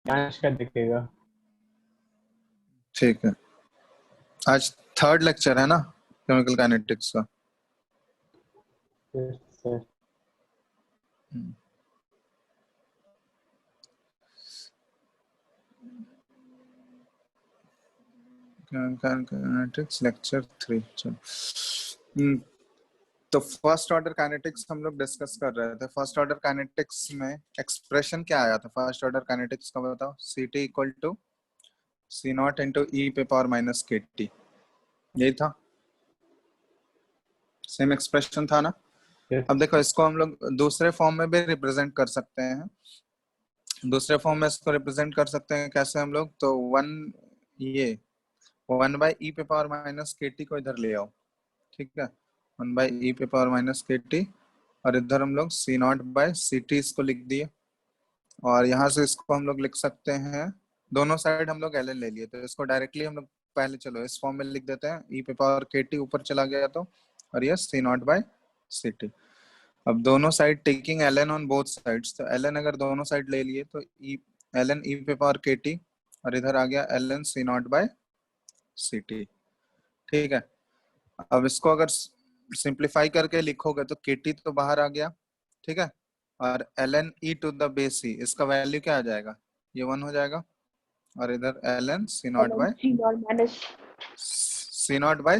आज का दिखेगा। ठीक है, आज थर्ड लेक्चर है ना केमिकल काइनेटिक्स का। Sir chemical kinetics lecture 3। तो फर्स्ट ऑर्डर काइनेटिक्स हम लोग डिस्कस कर रहे थे। फर्स्ट ऑर्डर काइनेटिक्स में एक्सप्रेशन क्या आया था फर्स्ट ऑर्डर काइनेटिक्स का, बताओ। Ct equal to C naught into E पे पावर माइनस के टी, यही था, सेम एक्सप्रेशन था ना। अब देखो इसको हम लोग दूसरे फॉर्म में भी रिप्रेजेंट कर सकते हैं। दूसरे फॉर्म में इसको रिप्रेजेंट कर सकते हैं कैसे हम लोग, तो ये 1/e पे पावर माइनस के टी को इधर ले आओ, ठीक है। 1/e पे पावर माइनस के टी, और इधर हम लोग सी नॉट बाय सी टी इसको लिख दिए। और यहाँ से इसको हम लोग लिख सकते हैं, दोनों साइड हम लोग एल एन ले लिए, तो इसको डायरेक्टली हम लोग पहले चलो इस फॉर्म में लिख देते हैं। ई पे पावर के टी ऊपर चला गया तो, और ये C not by C T. अब दोनों side taking L N on both sides, तो एल एन अगर दोनों साइड ले लिए तो एल एन ई पे पावर के टी, और इधर आ गया L N C not by C T, ठीक है। अब इसको अगर सिंप्लीफाई करके लिखोगे तो के टी तो बाहर आ गया, ठीक है। और L N E to the base C, इसका वैल्यू क्या आ जाएगा, ये 1 हो जाएगा। और इधर L N C not by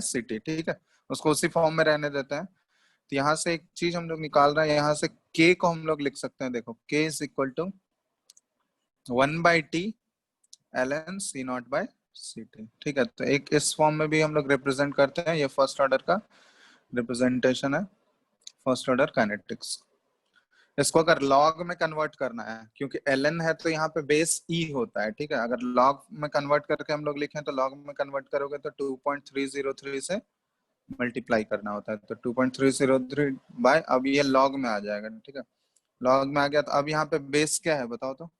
C T, ठीक है। उसको उसी फॉर्म में रहने देते हैं। तो यहाँ से एक चीज हम लोग निकाल रहे हैं, यहाँ से k को हम लोग लिख सकते हैं, देखो k is equal to 1/t L N C not by C T, ठीक है। तो एक इस फॉर्म में भी हम लोग रिप्रेजेंट करते हैं, ये फर्स्ट ऑर्डर का रिप्रेजेंटेशन है, फर्स्ट ऑर्डर काइनेटिक्स। इसको अगर लॉग में कन्वर्ट करना है, क्योंकि ln है तो यहाँ पे बेस e होता है, ठीक है। अगर लॉग में कन्वर्ट करके हम लोग लिखें तो लॉग में कन्वर्ट करोगे तो 2.303 से मल्टीप्लाई करना होता है, तो 2.303 बाय, अब ये लॉग में आ जाएगा, ठीक है। लॉग में आ गया तो अब यहाँ पे बेस क्या है बताओ तो,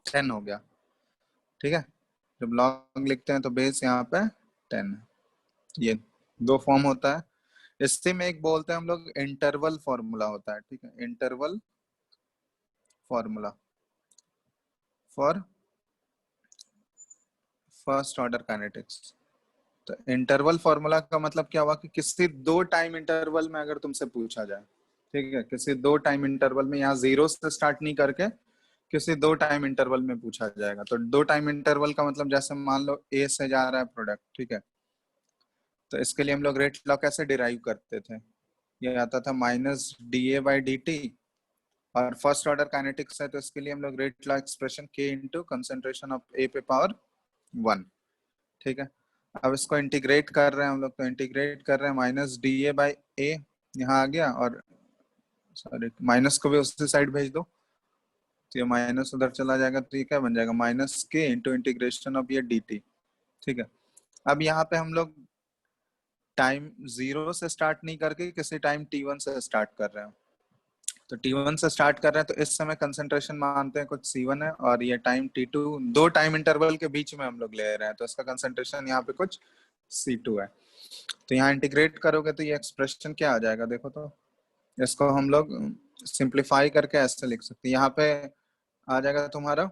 10 हो गया, ठीक है। जब लॉग लिखते हैं तो बेस यहाँ पे 10 है। ये दो फॉर्म होता है। इससे में एक बोलते हैं हम लोग इंटरवल फॉर्मूला होता है, ठीक है। Interval formula for first order kinetics. तो इंटरवल फॉर्मूला का मतलब क्या हुआ कि किसी दो टाइम इंटरवल में अगर तुमसे पूछा जाए, ठीक है, किसी दो टाइम इंटरवल में, यहाँ 0 से स्टार्ट नहीं करके किसी दो टाइम इंटरवल में पूछा जाएगा। तो दो टाइम इंटरवल का मतलब जैसे मान लो ए से जा रहा है प्रोडक्ट, ठीक है। तो इसके लिए हम लोग रेट लॉ कैसे डिराइव करते थे, ये आता था minus D A by D T. और फर्स्ट ऑर्डर काइनेटिक्स है तो इसके लिए हम लोग रेट लॉ एक्सप्रेशन के इंटू कंसेंट्रेशन ऑफ ए पे पावर 1, ठीक है। अब इसको इंटीग्रेट कर रहे हैं हम लोग, तो इंटीग्रेट कर रहे हैं माइनस डी ए बाई ए, यहाँ आ गया, और सॉरी माइनस को भी उसी साइड भेज दो, तो ये माइनस उधर चला जाएगा, तो ये क्या बन जाएगा, minus k into integration of ये डी टी, ठीक है। अब यहाँ पे हम लोग टाइम 0 से स्टार्ट नहीं करके किसी टाइम t1 से स्टार्ट कर रहे हैं। तो t1 से स्टार्ट कर रहे हैं तो इस समय कंसंट्रेशन मानते हैं कुछ c1 है, और ये टाइम t2, दो टाइम इंटरवल के बीच में हम लोग ले रहे हैं, तो इसका कंसंट्रेशन यहाँ पे कुछ c2 है। तो यहाँ इंटीग्रेट करोगे तो ये एक्सप्रेशन क्या आ जाएगा, देखो तो। इसको हम लोग सिंप्लीफाई करके ऐसे लिख सकते हैं, यहाँ पे आ जाएगा तुम्हारा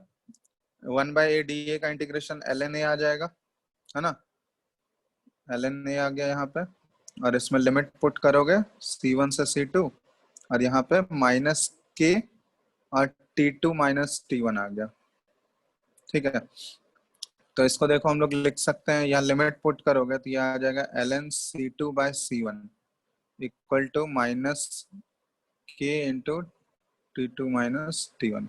1/a का इंटीग्रेशन ln a आ जाएगा, है ना। ln a आ गया यहाँ पे, और इसमें लिमिट पुट करोगे c1 से c2, और यहाँ पे माइनस के और t2 माइनस t1 आ गया, ठीक है। तो इसको देखो हम लोग लिख सकते हैं, यहाँ लिमिट पुट करोगे तो यह आ जाएगा ln c2 by c1 equal to minus k into t2 minus t1,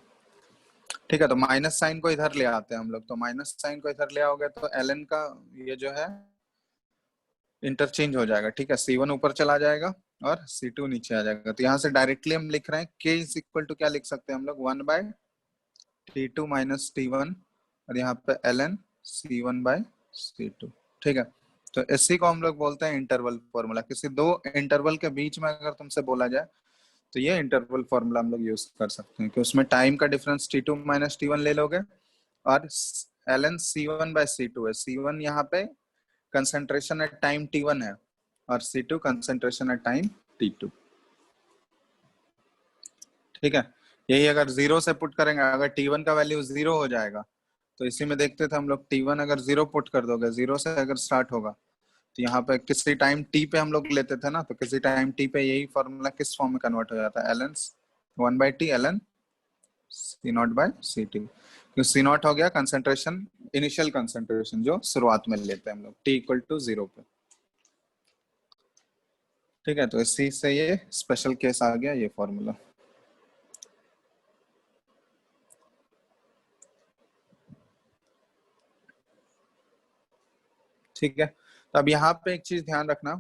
ठीक है। तो माइनस साइन को इधर ले आते हैं हम लोग, तो माइनस साइन को इधर ले आओगे तो ln का ये जो है इंटरचेंज हो जाएगा, ठीक है। c1 ऊपर चला जाएगा और c2 नीचे आ जाएगा। तो यहाँ से डायरेक्टली हम लिख रहे हैं k इज इक्वल टू क्या लिख सकते हैं हम लोग, 1/t2 माइनस t1, और यहाँ पे ln c1 बाय c2, ठीक है। तो इसी को हम लोग बोलते हैं इंटरवल फॉर्मूला। किसी दो इंटरवल के बीच में अगर तुमसे बोला जाए तो ये इंटरवल फॉर्मूला हम लोग यूज कर सकते हैं कि उसमें टाइम का डिफरेंस t2 माइनस t1 ले लोगे, और ln c1 बाय c2 है। c1 यहाँ पे कंसंट्रेशन एट टाइम t1 है, और c2 concentration at time t2, ठीक है। यही अगर जीरो से पुट करेंगे, अगर T1 का वैल्यू जीरो हो जाएगा, तो इसी में देखते थे हम लोग, T1 अगर जीरो पुट कर दोगे, जीरो से अगर स्टार्ट होगा, तो यहाँ पे किसी टाइम टी पे हम लोग लेते थे ना, तो किसी टाइम टी पे यही फॉर्मूला किस फॉर्म में कन्वर्ट हो जाता है, ln 1/t ln C0/ct, क्योंकि C0 हो गया कंसेंट्रेशन, इनिशियल कंसेंट्रेशन जो शुरुआत में लेते हैं हम लोग t इक्वल टू 0 पे। ठीक है, तो इसी से ये स्पेशल केस आ गया ये फॉर्मूला। ठीक है, तो अब यहाँ पे एक चीज ध्यान रखना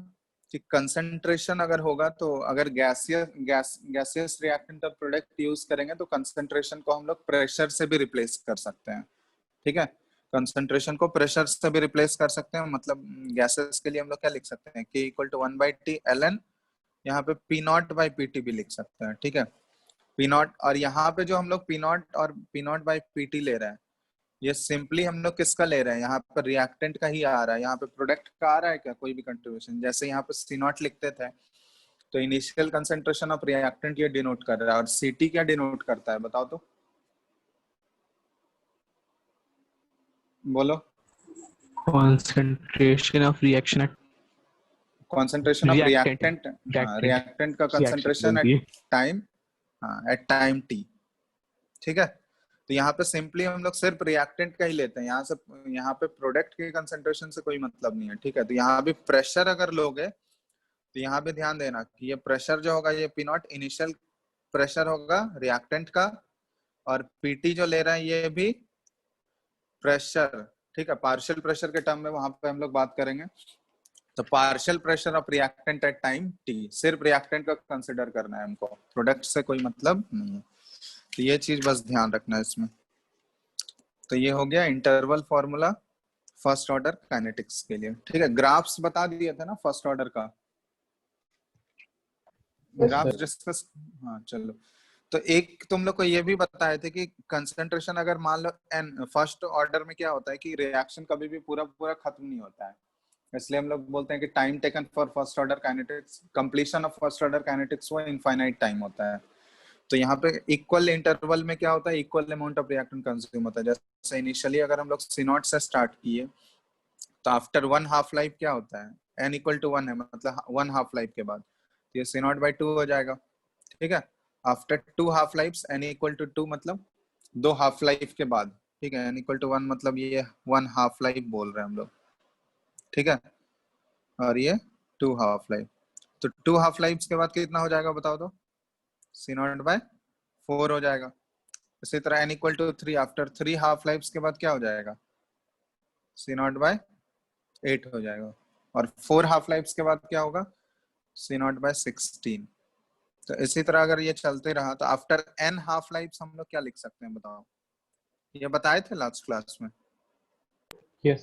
कि कंसंट्रेशन अगर होगा, तो अगर गैसियस रिएक्टेंट और प्रोडक्ट यूज करेंगे, तो कंसंट्रेशन को हम लोग प्रेशर से भी रिप्लेस कर सकते हैं। ठीक है, कंसंट्रेशन को प्रेशर से भी रिप्लेस कर सकते हैं, मतलब गैसेस के लिए हम लोग क्या लिख सकते हैं, K equal to 1/t ln, यहाँ पे P0/pt भी लिख सकते हैं। ठीक है, P0, और यहाँ पे जो हम लोग P0 और P0/pt ले रहे हैं, ये सिंपली हम लोग किसका ले रहे हैं, यहाँ पर रिएक्टेंट का ही आ रहा है, यहाँ पे प्रोडक्ट का आ रहा है क्या, कोई भी कंट्रीब्यूशन। जैसे यहाँ पे C0 लिखते थे, तो इनिशियल कंसेंट्रेशन ऑफ रिएक्टेंट ये डिनोट कर रहा है, और Ct क्या डिनोट करता है बताओ तो, बोलो। concentration of reaction at concentration of reactant reactant, reactant reactant का reaction कंसेंट्रेशन बोलती एट है। Time, at time t। ठीक है, तो यहाँ पे सिंपली हम लोग सिर्फ रिएक्टेंट का ही लेते हैं, यहाँ से, यहाँ पे प्रोडक्ट के कंसेंट्रेशन से कोई मतलब नहीं है। ठीक है, तो यहाँ भी प्रेशर अगर लोगे, तो यहाँ भी ध्यान देना कि ये प्रेशर जो होगा, ये P0 इनिशियल प्रेशर होगा रिएक्टेंट का, और PT जो ले रहे हैं ये भी प्रेशर। ठीक है, पार्शियल प्रेशर के टर्म में वहां पे हम लोग बात करेंगे, तो partial pressure of reactant eight time t, सिर्फ रिएक्टेंट का कंसिडर करना है हमको, प्रोडक्ट से कोई मतलब नहीं है। तो ये चीज बस ध्यान रखना है इसमें। तो ये हो गया interval formula first order kinetics के लिए। ठीक है, ग्राफ्स बता दिए थे ना फर्स्ट ऑर्डर का, ग्राफ्स डिस्कस, हाँ चलो। तो एक तुम लोग को ये भी बताए थे कि कंसंट्रेशन अगर मान लो एन, फर्स्ट ऑर्डर में क्या होता है कि रिएक्शन कभी भी पूरा पूरा खत्म नहीं होता है, इसलिए हम लोग बोलते हैं कि time taken for first order kinetics, completion of first order kinetics वो इनफाइनाइट टाइम होता है। तो यहाँ पे इक्वल इंटरवल में क्या होता है, equal amount of reactant consume होता है। जैसे इनिशियली अगर हम लोग C0 से स्टार्ट किए, तो आफ्टर 1 हाफ लाइफ क्या होता है, n इक्वल टू 1 है, मतलब 1 हाफ लाइफ के बाद, तो ये C0/2 हो जाएगा। ठीक है, after 2 half life n equal to 2, मतलब 2 हाफ लाइफ के बाद। ठीक है, n इक्वल टू 1 मतलब ये 1 हाफ लाइफ बोल रहे हैं हम लोग। ठीक है, और ये 2 हाफ लाइफ, तो 2 हाफ लाइफ के बाद कितना हो जाएगा बताओ तो, C0/4 हो जाएगा। इसी तरह n equal to 3, after 3 half life के बाद क्या हो जाएगा, C0/8 हो जाएगा। और 4 हाफ लाइफ के बाद क्या होगा, C0/16। तो इसी तरह अगर ये चलते रहा, तो आफ्टर n हाफ लाइफ हम लोग क्या लिख सकते हैं बताओ, ये बताए थे लास्ट क्लास में। yes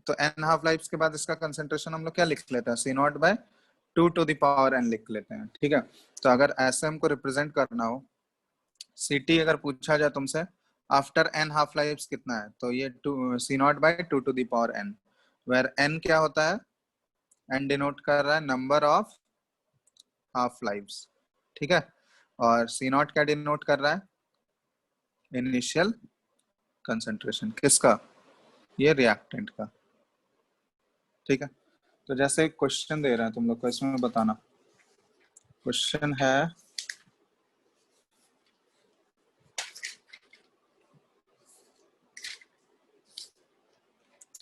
तो n हाफ लाइफ के बाद इसका कंसेंट्रेशन हम लोग क्या लिख लेते हैं, C0/2 to the power n लिख लेते हैं। ठीक है, तो अगर ऐसे हमको रिप्रेजेंट करना हो, Ct अगर पूछा जाए तुमसे आफ्टर n हाफ लाइफ कितना है, तो ये C0/2 to the power n, where n क्या होता है, n डिनोट कर रहा है नंबर ऑफ हाफ लाइव्स। ठीक है, और C0 क्या डिनोट कर रहा है, इनिशियल कंसंट्रेशन किसका, ये रिएक्टेंट का। ठीक है, तो जैसे एक क्वेश्चन दे रहे हैं तुम लोग को, इसमें बताना। क्वेश्चन है,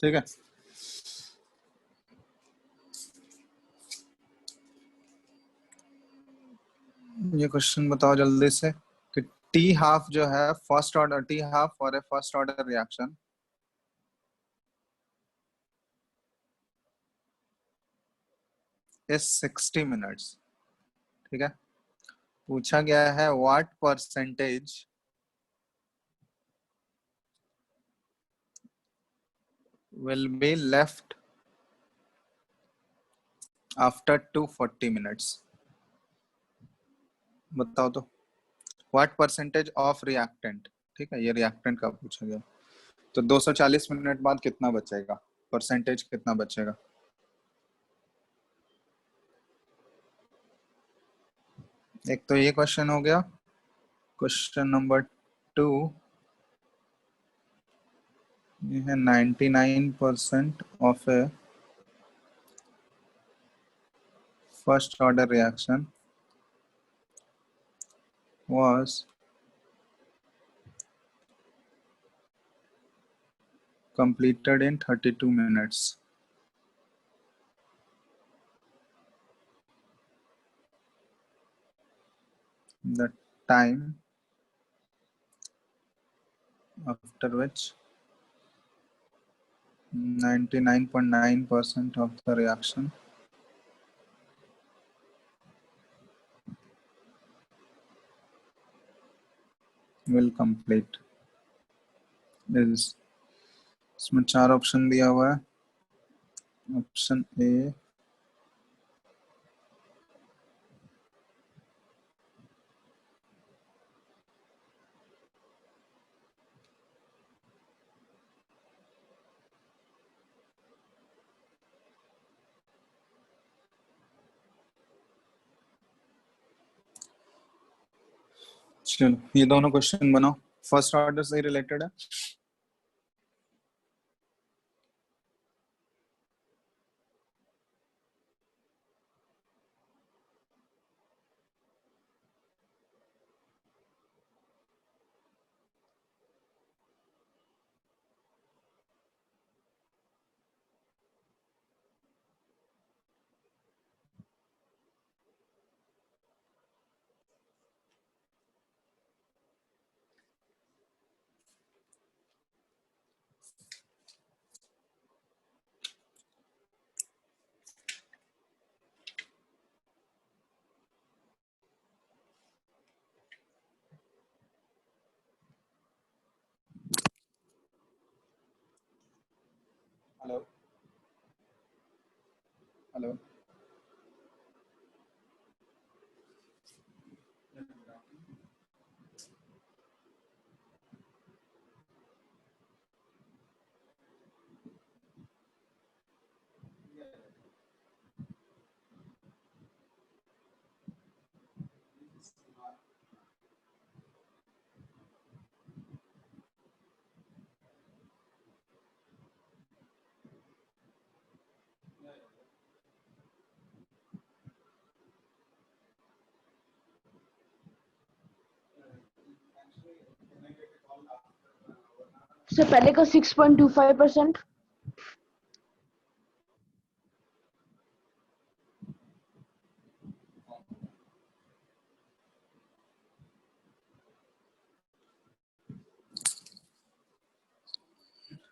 ठीक है, ये क्वेश्चन बताओ जल्दी से कि टी हाफ जो है first order, T half for a first order reaction is 60 minutes. ठीक है, पूछा गया है what percentage will be left after 240 minutes। बताओ तो, व्हाट परसेंटेज ऑफ रिएक्टेंट। ठीक है, ये रिएक्टेंट का पूछा गया, तो 240 मिनट बाद कितना बचेगा, परसेंटेज कितना बचेगा। एक तो ये क्वेश्चन हो गया, क्वेश्चन नंबर 2 ये है 99% of A first order reaction was completed in 32 minutes. The time after which 99.9% of the reaction will complete is, इसमें 4 ऑप्शन दिया हुआ है. ऑप्शन ए, चलो ये दोनों क्वेश्चन बनाओ. फर्स्ट ऑर्डर से रिलेटेड है. हेलो हेलो से पहले का 6.25%.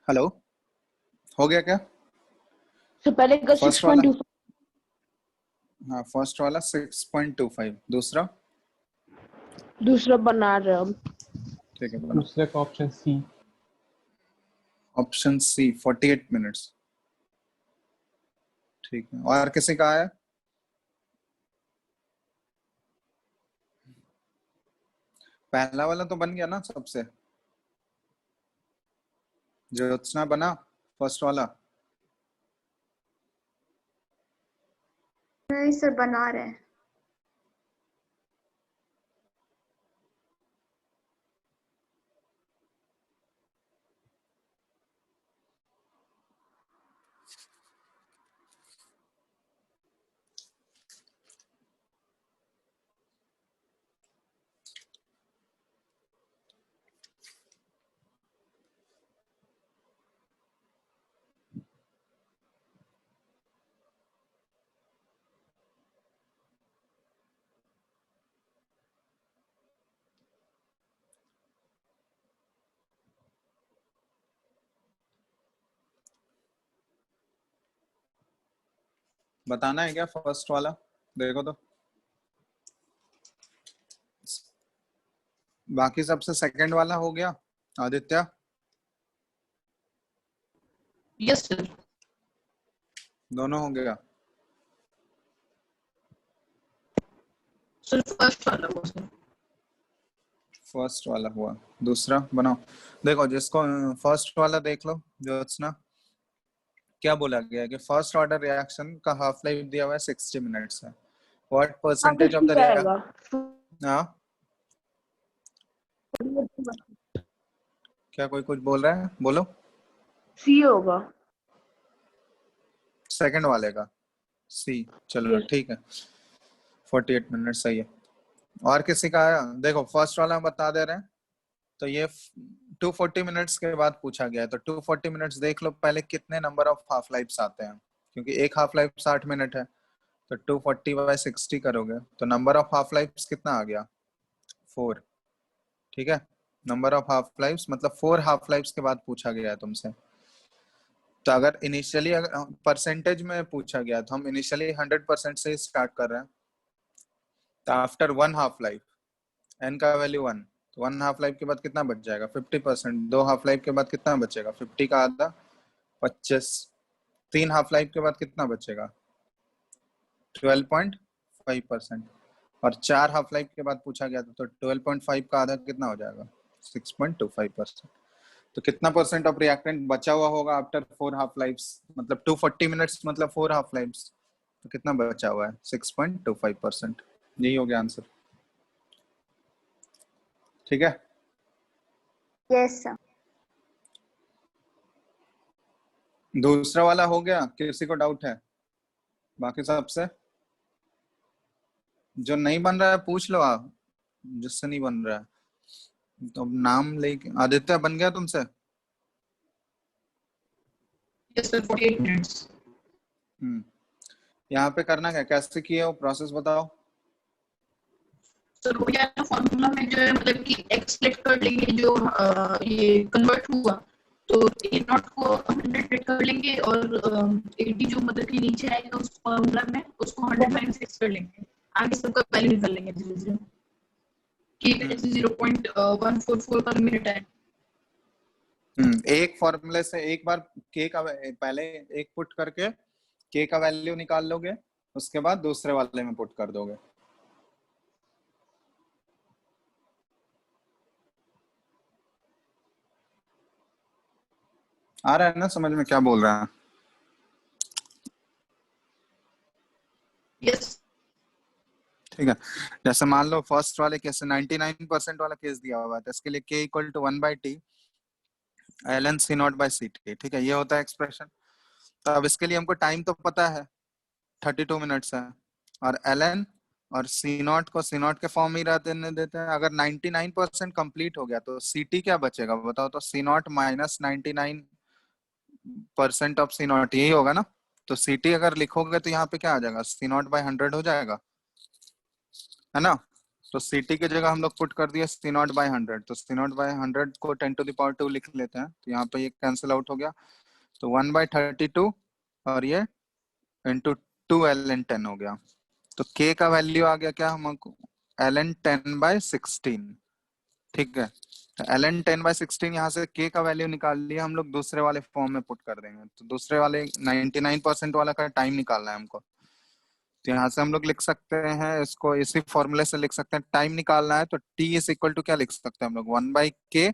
हेलो हो गया क्या? से पहले का फर्स्ट वाला 6.25. हाँ फर्स्ट वाला 6.25. दूसरा दूसरा बना रहे हम. ठीक है बनाओ. दूसरे का option C. Option C 48 minutes. ठीक है. और किसी का है? पहला वाला तो बन गया ना सबसे. ज्योत्सना बना फर्स्ट वाला. नहीं सर बना रहे हैं. बताना है क्या फर्स्ट वाला? देखो तो बाकी सबसे सेकंड वाला हो गया. Aditya yes sir. दोनों हो गया. सर फर्स्ट वाला हुआ सर. फर्स्ट वाला हुआ. दूसरा बनाओ. देखो जिसको फर्स्ट वाला देख लो. ज्योत्सना क्या बोला गया है कि फर्स्ट ऑर्डर रिएक्शन का हाफ लाइफ दिया हुआ है 60 मिनट्स है. व्हाट परसेंटेज ऑफ द आएगा. हाँ क्या कोई कुछ बोल रहा है? बोलो। सी होगा। सेकंड वाले का सी। चलो Yes. ठीक है, 48 मिनट सही है। और किसी का आया? देखो फर्स्ट वाला हम बता दे रहे हैं। तो ये 240 मिनट्स के बाद पूछा गया है, तो 240 मिनट्स देख लो पहले कितने नंबर ऑफ हाफ लाइफ्स आते हैं, क्योंकि एक हाफ लाइफ 60 मिनट है। तो 240 बाय 60 करोगे तो नंबर ऑफ हाफ लाइफ्स कितना आ गया? 4। ठीक है, नंबर ऑफ हाफ लाइफ्स मतलब 4 हाफ लाइफ्स के बाद पूछा गया है तुमसे। तो अगर इनिशियली परसेंटेज में पूछा गया तो हम इनिशियली 100% से स्टार्ट कर रहे हैं। तो आफ्टर 1 हाफ लाइफ एन का वैल्यू 1, तो 1 हाफ लाइफ के बाद कितना बच जाएगा? 50%। 2 हाफ लाइफ के बाद कितना बचेगा? 50 का आधा 25। 3 हाफ लाइफ के बाद कितना बचेगा? 12.5%। और 4 हाफ लाइफ के बाद पूछा गया था, तो 12.5 का आधा कितना हो जाएगा? 6.25%। तो कितना परसेंट ऑफ रिएक्टेंट बचा हुआ होगा आफ्टर 4 हाफ लाइफ्स, मतलब 240 मिनट्स मतलब 4 हाफ लाइफ्स, तो कितना बचा हुआ है? 6.25%। यही हो गया आंसर। ठीक है, यस सर। दूसरा वाला हो गया। किसी को डाउट है? बाकी सबसे जो नहीं बन रहा है पूछ लो आप, जिससे नहीं बन रहा है तो नाम लेके। आदित्य बन गया तुमसे? Yes sir, 48 minutes. यहाँ पे करना क्या, कैसे किए हो, प्रोसेस बताओ। सर वो क्या है, फॉर्मूला में जो है मतलब कि x स्प्लिट कर लेंगे, जो ये कन्वर्ट हुआ तो ए नॉट को 100 स्प्लिट कर लेंगे और 80 जो मतलब कि नीचे आएगा उस फॉर्मूला में उसको 100 टाइम्स x कर लेंगे, आगे सबका वैल्यू निकाल लेंगे धीरे धीरे कि 0.144 पर मिनट है। एक फॉर्मूले से एक बार के का पहले एक पुट करके के का वैल्यू निकाल लोगे, उसके बाद दूसरे वाले में पुट कर दोगे। आ रहा है ना समझ में क्या बोल रहा है? यस ठीक है, जैसे मान लो फर्स्ट वाले केस 99% वाला केस दिया हुआ है, तो इसके लिए k equal to 1/t ln c not by ct। ठीक है, ये होता है एक्सप्रेशन। तो अब इसके लिए हमको टाइम तो पता है 32 मिनट्स है, और ln और c नॉट को c नॉट के फॉर्म में ही रहने देते हैं। अगर 99% कंप्लीट हो गया तो ct क्या बचेगा बताओ? तो c not minus 99% of c not, यही होगा ना। तो ct अगर लिखोगे तो यहाँ पे क्या आ जाएगा? c नॉट बाय 100 हो जाएगा, है ना। तो ct की जगह हम लोग पुट कर दिए c नॉट बाय 100, तो c नॉट बाय 100 को 10⁻² लिख लेते हैं, तो यहाँ पे ये कैंसिल आउट हो गया। तो 1/32 और ये इंटू 2 ln 10 हो गया। तो k का वैल्यू आ गया क्या हमको? ln 10/16। ठीक है, तो ln 10/16 यहाँ से k का वैल्यू निकाल लिया हम लोग, दूसरे वाले फॉर्म में पुट कर देंगे। तो दूसरे वाले 99% वाला का टाइम निकालना है हमको, तो यहाँ से हम लोग लिख सकते हैं इसको, इसी फॉर्मूले से लिख सकते हैं। टाइम निकालना है तो t इज इक्वल टू क्या लिख सकते हैं हम लोग? 1/k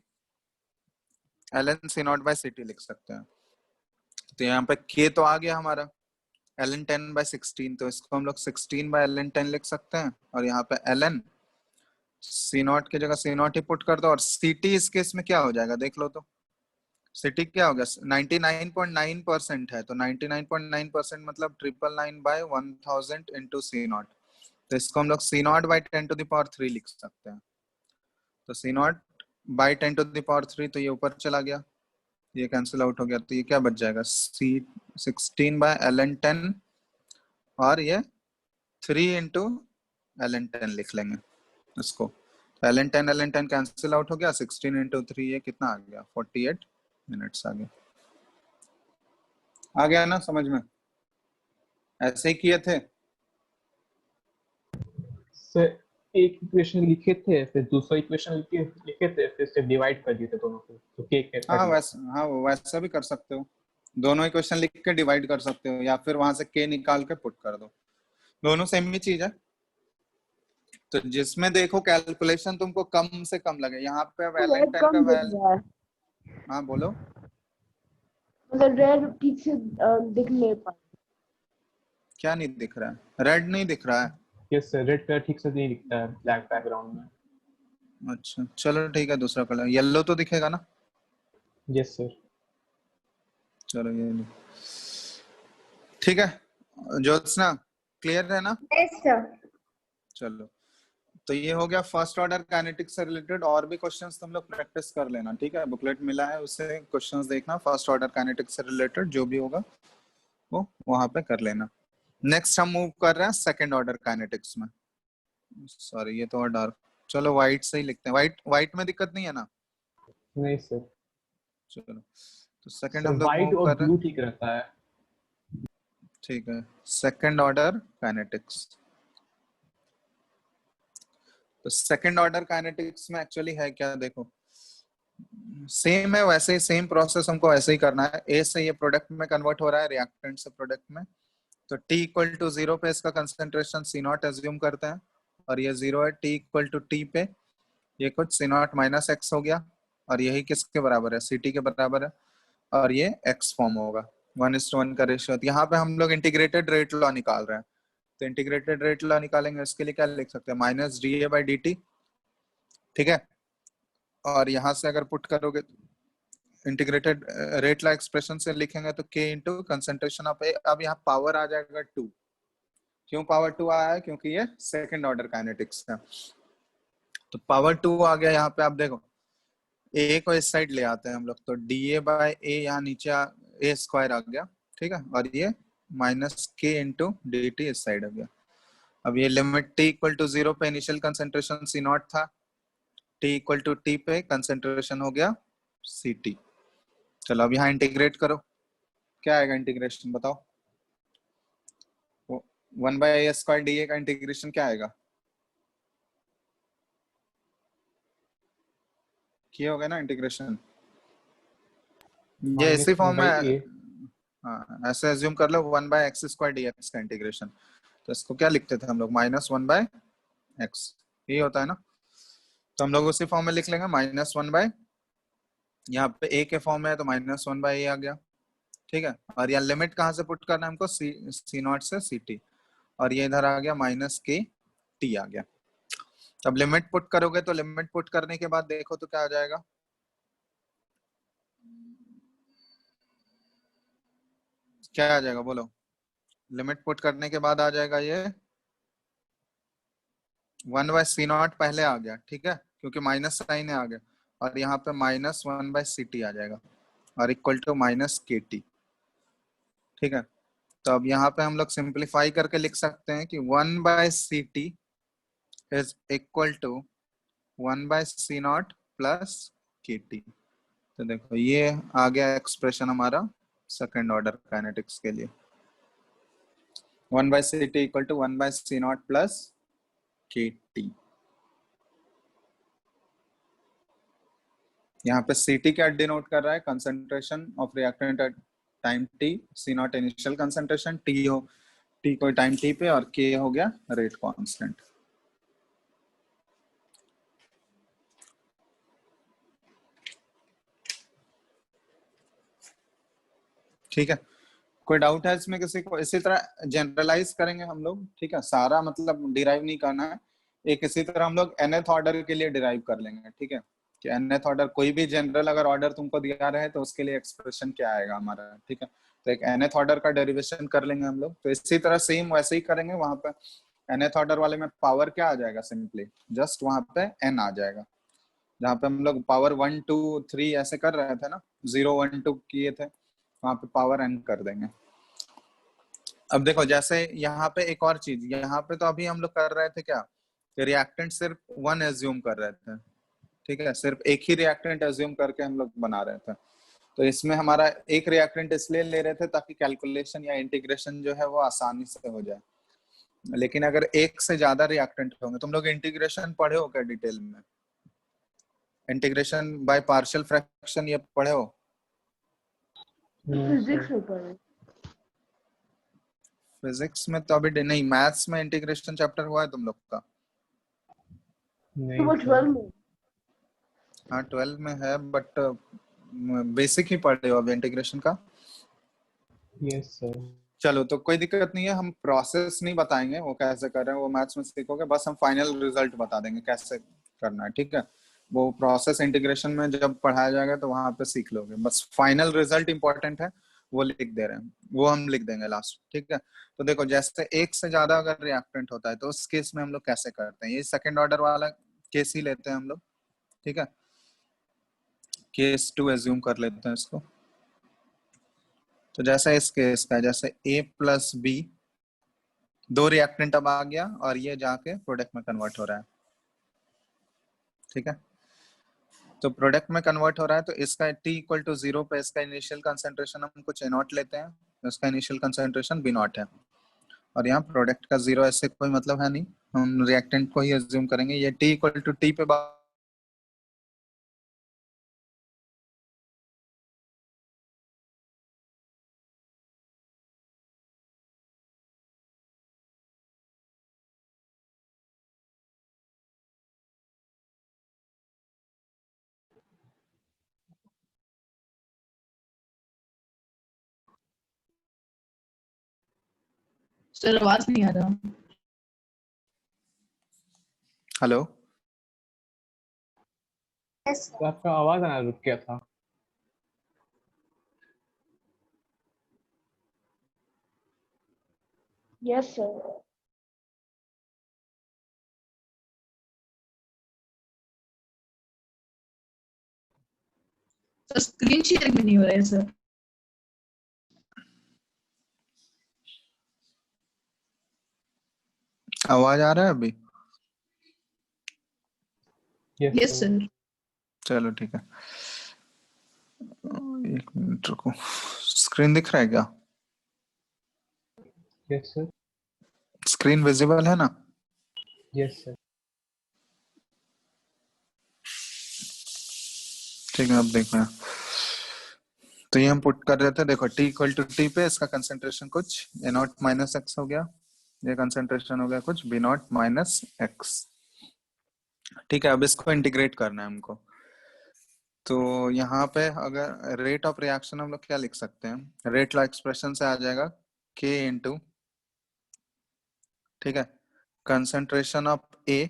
ln c not by ct लिख सकते हैं। तो यहाँ पे k तो आ गया हमारा ln 10/16, तो इसको हम लोग 16/ln 10 लिख सकते हैं, और यहाँ पे ln c नॉट की जगह c नॉट ही पुट कर दो। और ct इस केस में क्या हो जाएगा देख लो तो, ct क्या हो गया? 99.9% है, तो 99.9% मतलब 999/1000 इंटू c नॉट। तो इसको हम लोग c नॉट बाई 10⁻³ लिख सकते हैं। तो c नॉट बाई 10⁻³ तो ये ऊपर चला गया, ये कैंसिल आउट हो गया, तो ये क्या बच जाएगा? c 16/ln 10 और ये 3 इंटू ln 10 लिख लेंगे इसको। ln 10 कैंसिल आउट हो गया, 16 इंटू 3 ये कितना आ गया? 48 मिनट्स आ गया। आ गया ना समझ में? ऐसे ही किए थे। सर एक इक्वेशन लिखे थे, फिर दूसरा इक्वेशन लिखे थे, फिर से डिवाइड कर दिए थे दोनों को, तो हाँ वैसा भी कर सकते हो, दोनों इक्वेशन लिख के डिवाइड कर सकते हो, या फिर वहां से k निकाल के पुट कर दो, दोनों सेम ही चीज है। तो जिसमें देखो कैलकुलेशन तुमको कम से कम लगे, यहाँ पे ln रेड 10 कम का दिख वैल्यू। रहा है, हाँ बोलो, मतलब रेड ठीक से दिख नहीं पा। क्या नहीं दिख रहा है? रेड नहीं दिख रहा है? यस सर, रेड कलर ठीक से नहीं दिखता है ब्लैक बैकग्राउंड में। अच्छा चलो ठीक है, दूसरा कलर येलो तो दिखेगा ना। Yes sir. चलो ये लो। ठीक है ज्योत्सना, क्लियर है ना? Yes, sir. चलो तो ये हो गया फर्स्ट ऑर्डर काइनेटिक्स से रिलेटेड। और भी क्वेश्चंस तुम लोग प्रैक्टिस कर लेना, ठीक है? बुकलेट मिला है उससे क्वेश्चंस देखना, फर्स्ट ऑर्डर काइनेटिक्स से रिलेटेड जो भी होगा वो वहां पे कर लेना। नेक्स्ट हम मूव कर रहे हैं सेकंड ऑर्डर काइनेटिक्स में। सॉरी ये तो और डार्क, चलो व्हाइट से ही लिखते हैं। व्हाइट में दिक्कत नहीं है ना? नहीं सर। चलो तो सेकंड सर हम लोग व्हाइट मूव और कर रहे ब्लू हैं। ठीक रहता है। ठीक है सेकंड ऑर्डर काइनेटिक्स। तो सेकंड ऑर्डर काइनेटिक्स में एक्चुअली है क्या, देखो सेम है, वैसे ही सेम प्रोसेस हमको ऐसे ही करना है। ए से ये प्रोडक्ट में कन्वर्ट हो रहा है, रिएक्टेंट से प्रोडक्ट में। तो T इक्वल टू 0 पे इसका कंसंट्रेशन C0 एज्यूम करते हैं और ये 0 है। T इक्वल टू T पे ये कुछ C0 माइनस एक्स हो गया और यही किसके बराबर है, CT के बराबर है। और ये x फॉर्म होगा 1:1 का रेशियो। यहाँ पे हम लोग इंटीग्रेटेड रेट लॉ निकाल रहे हैं। तो इंटीग्रेटेड रेट लॉ निकालेंगे, इसके लिए क्या लिख सकते हैं, माइनस dA/dt। ठीक है और यहाँ से अगर पुट करोगे इंटीग्रेटेड रेट लॉ एक्सप्रेशन से लिखेंगे तो k इंटू कंसंट्रेशन ऑफ ए। अब यहाँ पावर आ जाएगा 2। क्यों पावर 2 आया है, क्योंकि ये सेकंड ऑर्डर काइनेटिक्स है। तो पावर 2 आ गया। यहाँ पे आप देखो ए को इस साइड ले आते हैं हम लोग, तो dA/a यहाँ नीचे a स्क्वायर आ गया, ठीक है। और ये माइनस k इंटू dt इस साइड आ गया। अब ये लिमिट t इक्वल टू 0 पे इनिशियल कंसेंट्रेशन C0 था, t इक्वल टू t पे कंसेंट्रेशन हो गया CT। चलो अब यहाँ इंटीग्रेट करो, क्या आएगा इंटीग्रेशन बताओ। 1/a स्क्वायर dA का इंटीग्रेशन क्या आएगा, किया होगा ना इंटीग्रेशन। ये इसी फॉर्म में, हाँ ऐसे एज्यूम कर लो 1/x² dx का इंटीग्रेशन। तो इसको क्या लिखते थे हम लोग, -1/x, यही होता है ना। तो हम लोग उसी फॉर्म में लिख लेंगे -1/, यहाँ पे a के फॉर्म में है तो -1/a आ गया, ठीक है। और यहाँ लिमिट कहाँ से पुट करना है हमको, C0 से CT, और ये इधर आ गया -KT आ गया। अब लिमिट पुट करोगे तो लिमिट पुट करने के बाद देखो तो क्या आ जाएगा, क्या आ जाएगा बोलो। लिमिट पुट करने के बाद आ जाएगा ये 1/C0 पहले आ गया, ठीक है, क्योंकि माइनस साइन है आ गया। और यहाँ पे -1/CT आ जाएगा और इक्वल टू -KT, ठीक है। तो अब यहाँ पे हम लोग सिंप्लीफाई करके लिख सकते हैं कि 1/CT is equal to 1/C0 plus KT। तो देखो ये आ गया एक्सप्रेशन हमारा सेकंड ऑर्डर काइनेटिक्स के लिए, 1/CT equal to 1/C0 plus KT। यहाँ पे CT क्या डिनोट कर रहा है, concentration of reactant eight time t, C0 initial concentration, T कोई टाइम t पे, और K हो गया रेट कांस्टेंट। ठीक है, कोई डाउट है इसमें किसी को? इसी तरह जनरलाइज करेंगे हम लोग, ठीक है। सारा मतलब डिराइव नहीं करना है, एक इसी तरह हम लोग nth ऑर्डर के लिए डिराइव कर लेंगे, ठीक है। कि nth ऑर्डर कोई भी जनरल अगर ऑर्डर तुमको दिया रहे तो उसके लिए एक्सप्रेशन क्या आएगा हमारा, ठीक है। तो एक nth ऑर्डर का डेरिवेशन कर लेंगे हम लोग। तो इसी तरह सेम वैसे ही करेंगे। वहां पे nth ऑर्डर वाले में पावर क्या आ जाएगा, सिंपली जस्ट वहां पे n आ जाएगा। जहाँ पे हम लोग पावर 1 2 3 ऐसे कर रहे थे ना, 0 1 2 किए थे, वहां पे पावर n कर देंगे। अब देखो जैसे यहाँ पे एक और चीज, यहाँ पे तो अभी हम लोग कर रहे थे क्या, रिएक्टेंट सिर्फ 1 एज्यूम कर रहे थे, ठीक है। सिर्फ एक ही रिएक्टेंट एज्यूम करके हम लोग बना रहे थे। तो इसमें हमारा एक रिएक्टेंट इसलिए ले रहे थे ताकि कैलकुलेशन या इंटीग्रेशन जो है वो आसानी से हो जाए। लेकिन अगर एक से ज्यादा रिएक्टेंट होंगे, तुम लोग इंटीग्रेशन पढ़े हो क्या डिटेल में, इंटीग्रेशन बाय पार्शियल फ्रैक्शन ये पढ़े हो? फिजिक्स में पढ़े। फिजिक्स में तो अभी नहीं, मैथ्स में इंटीग्रेशन चैप्टर हुआ है तुम लोग का? तो वो 12 में। हाँ 12 में है, बट बेसिक ही पढ़े हो अभी इंटीग्रेशन का। Yes sir. चलो तो कोई दिक्कत नहीं है, हम प्रोसेस नहीं बताएंगे वो कैसे कर रहे हैं, वो मैथ्स में सीखोगे, बस हम फाइनल रिजल्ट बता देंगे कैसे करना है, ठीक है। वो प्रोसेस इंटीग्रेशन में जब पढ़ाया जाएगा तो वहां पे सीख लोगे। बस फाइनल रिजल्ट इंपॉर्टेंट है, वो लिख दे रहे हैं, वो हम लिख देंगे लास्ट। ठीक है, तो देखो जैसे एक से ज्यादा अगर रिएक्टेंट होता है तो उस केस में हम लोग कैसे करते हैं, ये सेकंड ऑर्डर वाला केस ही लेते हैं हम लोग। ठीक है, केस 2 एज्यूम कर लेते हैं इसको। तो जैसे इस केस का है, जैसे A प्लस बी, दो रिएक्टेंट अब आ गया और ये जाके प्रोडक्ट में कन्वर्ट हो रहा है। ठीक है, तो प्रोडक्ट में कन्वर्ट हो रहा है, तो इसका t इक्वल टू 0 पे इसका इनिशियल कंसेंट्रेशन हम कुछ A0 लेते हैं, इसका इनिशियल कंसेंट्रेशन B0 है, और यहाँ प्रोडक्ट का 0 ऐसे कोई मतलब है नहीं, हम रिएक्टेंट को ही एज्यूम करेंगे। ये t इक्वल टू t पे सर आवाज नहीं आ रहा। Hello, Yes, sir. तो आपका आवाज आना रुक गया था। Yes, sir. Sir screen sharing में नहीं हो रहा है सर। आवाज आ रहा है अभी? Yes sir. चलो ठीक है, एक मिनट रुको, स्क्रीन दिख रहा है क्या? Yes sir. स्क्रीन विजिबल है ना? Yes sir. ठीक है, अब देखना, तो ये हम पुट कर रहे थे, देखो t इक्वल टू t पे इसका कंसेंट्रेशन कुछ A0 माइनस x हो गया, ये कंसेंट्रेशन हो गया कुछ B0 माइनस x। ठीक है, अब इसको इंटीग्रेट करना है हमको, तो यहाँ पे अगर रेट ऑफ रिएक्शन हम लोग क्या लिख सकते हैं, रेट ला एक्सप्रेशन से आ जाएगा k इंटू, ठीक है, कंसेंट्रेशन ऑफ A।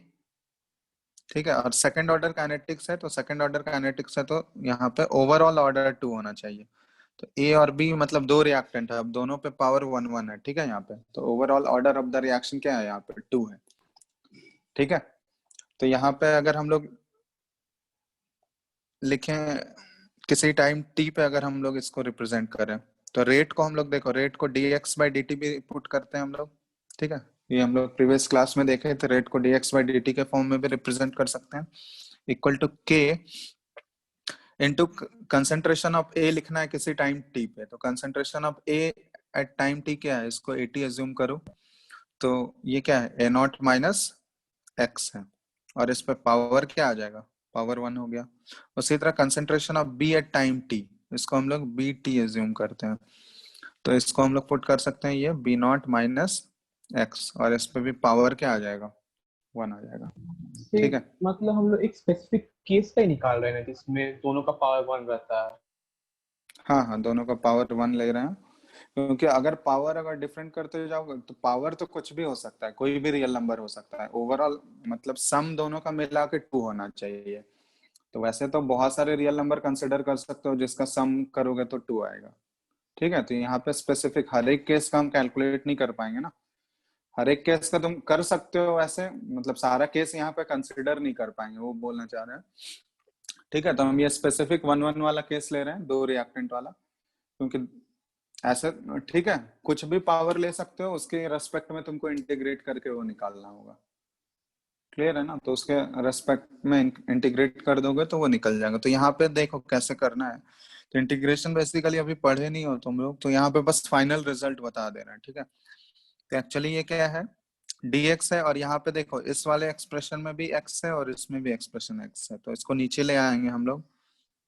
ठीक है, और सेकंड ऑर्डर काइनेटिक्स है, तो सेकंड ऑर्डर काइनेटिक्स है तो यहाँ पे ओवरऑल ऑर्डर 2 होना चाहिए। तो A और B मतलब दो रिएक्टेंट है, अब दोनों पे पावर 1 1 है। ठीक है, यहाँ पे तो overall order of the reaction क्या है, यहाँ पे 2 है। ठीक है, तो यहाँ पे अगर हम लोग लिखें किसी टाइम t पे, अगर हम लोग इसको रिप्रेजेंट करें, तो रेट को हम लोग देखो, रेट को dx बाई dt भी पुट करते हैं हम लोग। ठीक है, ये हम लोग प्रीवियस क्लास में देखे थे, रेट को dx बाई dt के फॉर्म में भी रिप्रेजेंट कर सकते हैं, equal to k into concentration of A लिखना है किसी टाइम t पे, तो concentration of A at time t क्या है, इसको 80 एज्यूम करो, तो ये क्या है A0 माइनस x है, और इस पे पावर क्या आ जाएगा, पावर 1 हो गया। उसी तरह concentration of B at time t, इसको हम लोग BT एज्यूम करते हैं, तो इसको हम लोग पुट कर सकते हैं ये B0 माइनस x, और इस पे भी पावर क्या आ जाएगा, 1 आ जाएगा। ठीक है, मतलब हम लोग एक स्पेसिफिक केस का ही निकाल रहे हैं जिसमें दोनों का पावर 1 रहता है। हाँ हाँ, दोनों का पावर 1 ले रहे हैं, क्योंकि अगर पावर अगर डिफरेंट करते जाओगे तो पावर तो कुछ भी हो सकता है, कोई भी रियल नंबर हो सकता है, ओवरऑल मतलब सम दोनों का मिला के 2 होना चाहिए। तो वैसे तो बहुत सारे रियल नंबर कंसिडर कर सकते हो जिसका सम करोगे तो 2 आएगा। ठीक है, तो यहाँ पे स्पेसिफिक हर एक केस का हम कैलकुलेट नहीं कर पाएंगे ना, हर एक केस का तुम कर सकते हो वैसे, मतलब सारा केस यहाँ पे कंसिडर नहीं कर पाएंगे, वो बोलना चाह रहे हैं। ठीक है, तो हम ये स्पेसिफिक 1 1 वाला केस ले रहे हैं, दो रिएक्टेंट वाला, क्योंकि ऐसे ठीक है कुछ भी पावर ले सकते हो, उसके रेस्पेक्ट में तुमको इंटीग्रेट करके वो निकालना होगा। क्लियर है ना, तो उसके रेस्पेक्ट में इंटीग्रेट कर दोगे तो वो निकल जाएगा। तो यहाँ पे देखो कैसे करना है, तो इंटीग्रेशन बेसिकली अभी पढ़े नहीं हो तुम लोग, तो यहाँ पे बस फाइनल रिजल्ट बता दे रहे हैं। ठीक है, तो एक्चुअली ये क्या है, dx है, और यहाँ पे देखो इस वाले एक्सप्रेशन में भी x है और इसमें भी एक्सप्रेशन x है, तो इसको नीचे ले आएंगे हम लोग।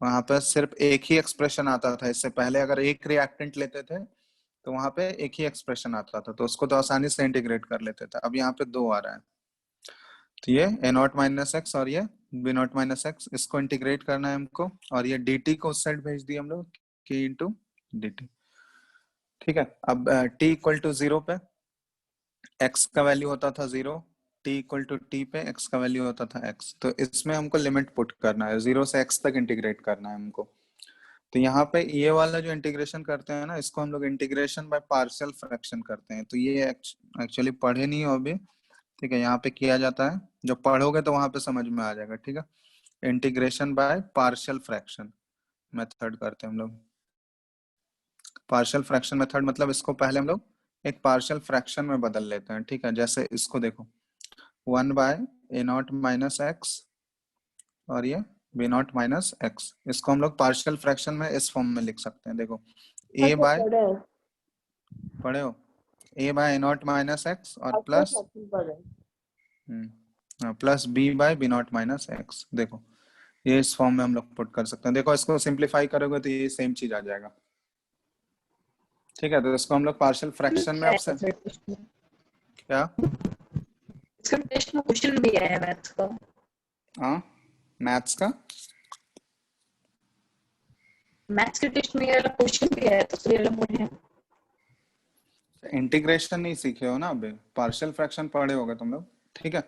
वहां पे सिर्फ एक ही एक्सप्रेशन आता था, इससे पहले अगर एक रिएक्टेंट लेते थे तो वहां पे एक ही एक्सप्रेशन आता था, तो उसको तो आसानी से इंटीग्रेट कर लेते थे। अब यहाँ पे 2 आ रहा है, तो ये A0 माइनस एक्स और ये B0 माइनस एक्स, इसको इंटीग्रेट करना है हमको, और ये dt को उस साइड भेज दिया हम लोग, k इंटू dt। ठीक है, अब t इक्वल टू 0 पे x का वैल्यू होता था 0, t इक्वल टू टी पे x का वैल्यू होता था x, तो इसमें हमको लिमिट पुट करना है, 0 से x तक इंटीग्रेट करना है हमको। तो यहाँ पे ये वाला जो इंटीग्रेशन करते हैं ना, इसको हम लोग इंटीग्रेशन बाय पार्शियल फ्रैक्शन करते हैं। तो ये एक्चुअली पढ़े नहीं हो अभी, ठीक है, यहाँ पे किया जाता है, जब पढ़ोगे तो वहां पे समझ में आ जाएगा, ठीक है। Integration by partial fraction method करते हैं हम लोग। पार्शियल फ्रैक्शन मेथड मतलब इसको पहले हम लोग एक पार्शियल फ्रैक्शन में बदल लेते हैं, ठीक है। जैसे इसको देखो 1 by A not minus X और ये बी नॉट माइनस एक्स, इसको हम लोग पार्शियल फ्रैक्शन में इस फॉर्म में लिख सकते हैं। देखो ए बाय, पढ़े हो, A by A not minus X और plus plus B by B not minus X. देखो ये इस फॉर्म में हम लोग पुट कर सकते हैं। देखो इसको सिंप्लीफाई करोगे तो ये सेम चीज आ जाएगा, ठीक है। तो इसको हम लोग पार्शियल फ्रैक्शन में आपसे क्या, इसका टेस्ट में क्वेश्चन भी आया मैथ्स का। हाँ मैथ्स का, मैथ्स के टेस्ट में ये वाला क्वेश्चन भी आया, तो इसलिए वाला बोले। इंटीग्रेशन नहीं सीखे हो ना अभी, पार्शियल फ्रैक्शन पढ़े होगे तुम लोग, ठीक है।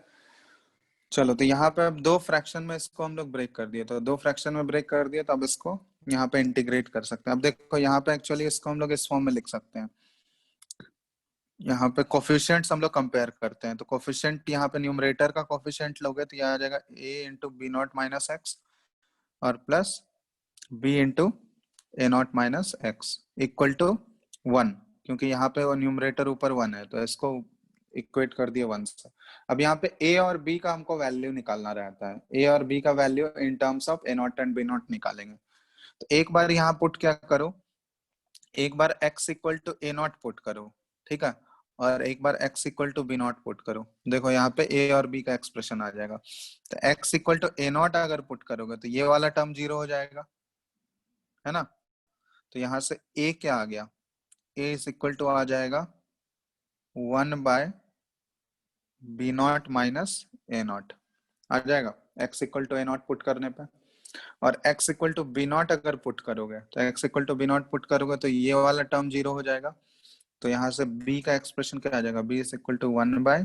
चलो तो यहाँ पे अब दो फ्रैक्शन में इसको हम लोग ब्रेक कर दिए, तो दो फ्रैक्शन में ब्रेक कर दिए, तो अब इसको यहाँ पे इंटीग्रेट कर सकते हैं। अब देखो यहाँ पे एक्चुअली इसको हम लोग इस फॉर्म में लिख सकते हैं। यहाँ पे कोफिशिएंट्स हम लोग कंपेयर करते हैं, तो कोफिशिएंट यहाँ पे न्यूमरेटर का कोफिशिएंट लोगे तो यह आ जाएगा a into B not minus X और plus b into A not minus X equal to 1, क्योंकि यहाँ पे वो न्यूमरेटर ऊपर 1 है, तो इसको इक्वेट कर दिया 1 से। अब यहाँ पे a और b का हमको वैल्यू निकालना रहता है, a और b का value in terms of a not and b not निकालेंगे। तो एक बार यहाँ पुट क्या करो, एक बार x equal to a not put करो, ठीक है, और एक बार x equal to B not put करो। देखो यहाँ पे a और b का एक्सप्रेशन आ जाएगा। तो x equal to a not अगर पुट करोगे तो ये वाला टर्म 0 हो जाएगा, है ना। तो यहाँ से a क्या आ गया, a इज इक्वल टू आ जाएगा 1 by B not minus A naught आ जाएगा, x equal to a not put करने पे। और x equal to B naught अगर पुट करोगे तो x equal to B not put करोगे तो ये वाला टर्म 0 हो जाएगा। तो यहाँ से b का एक्सप्रेशन क्या आ जाएगा, b is equal to 1 by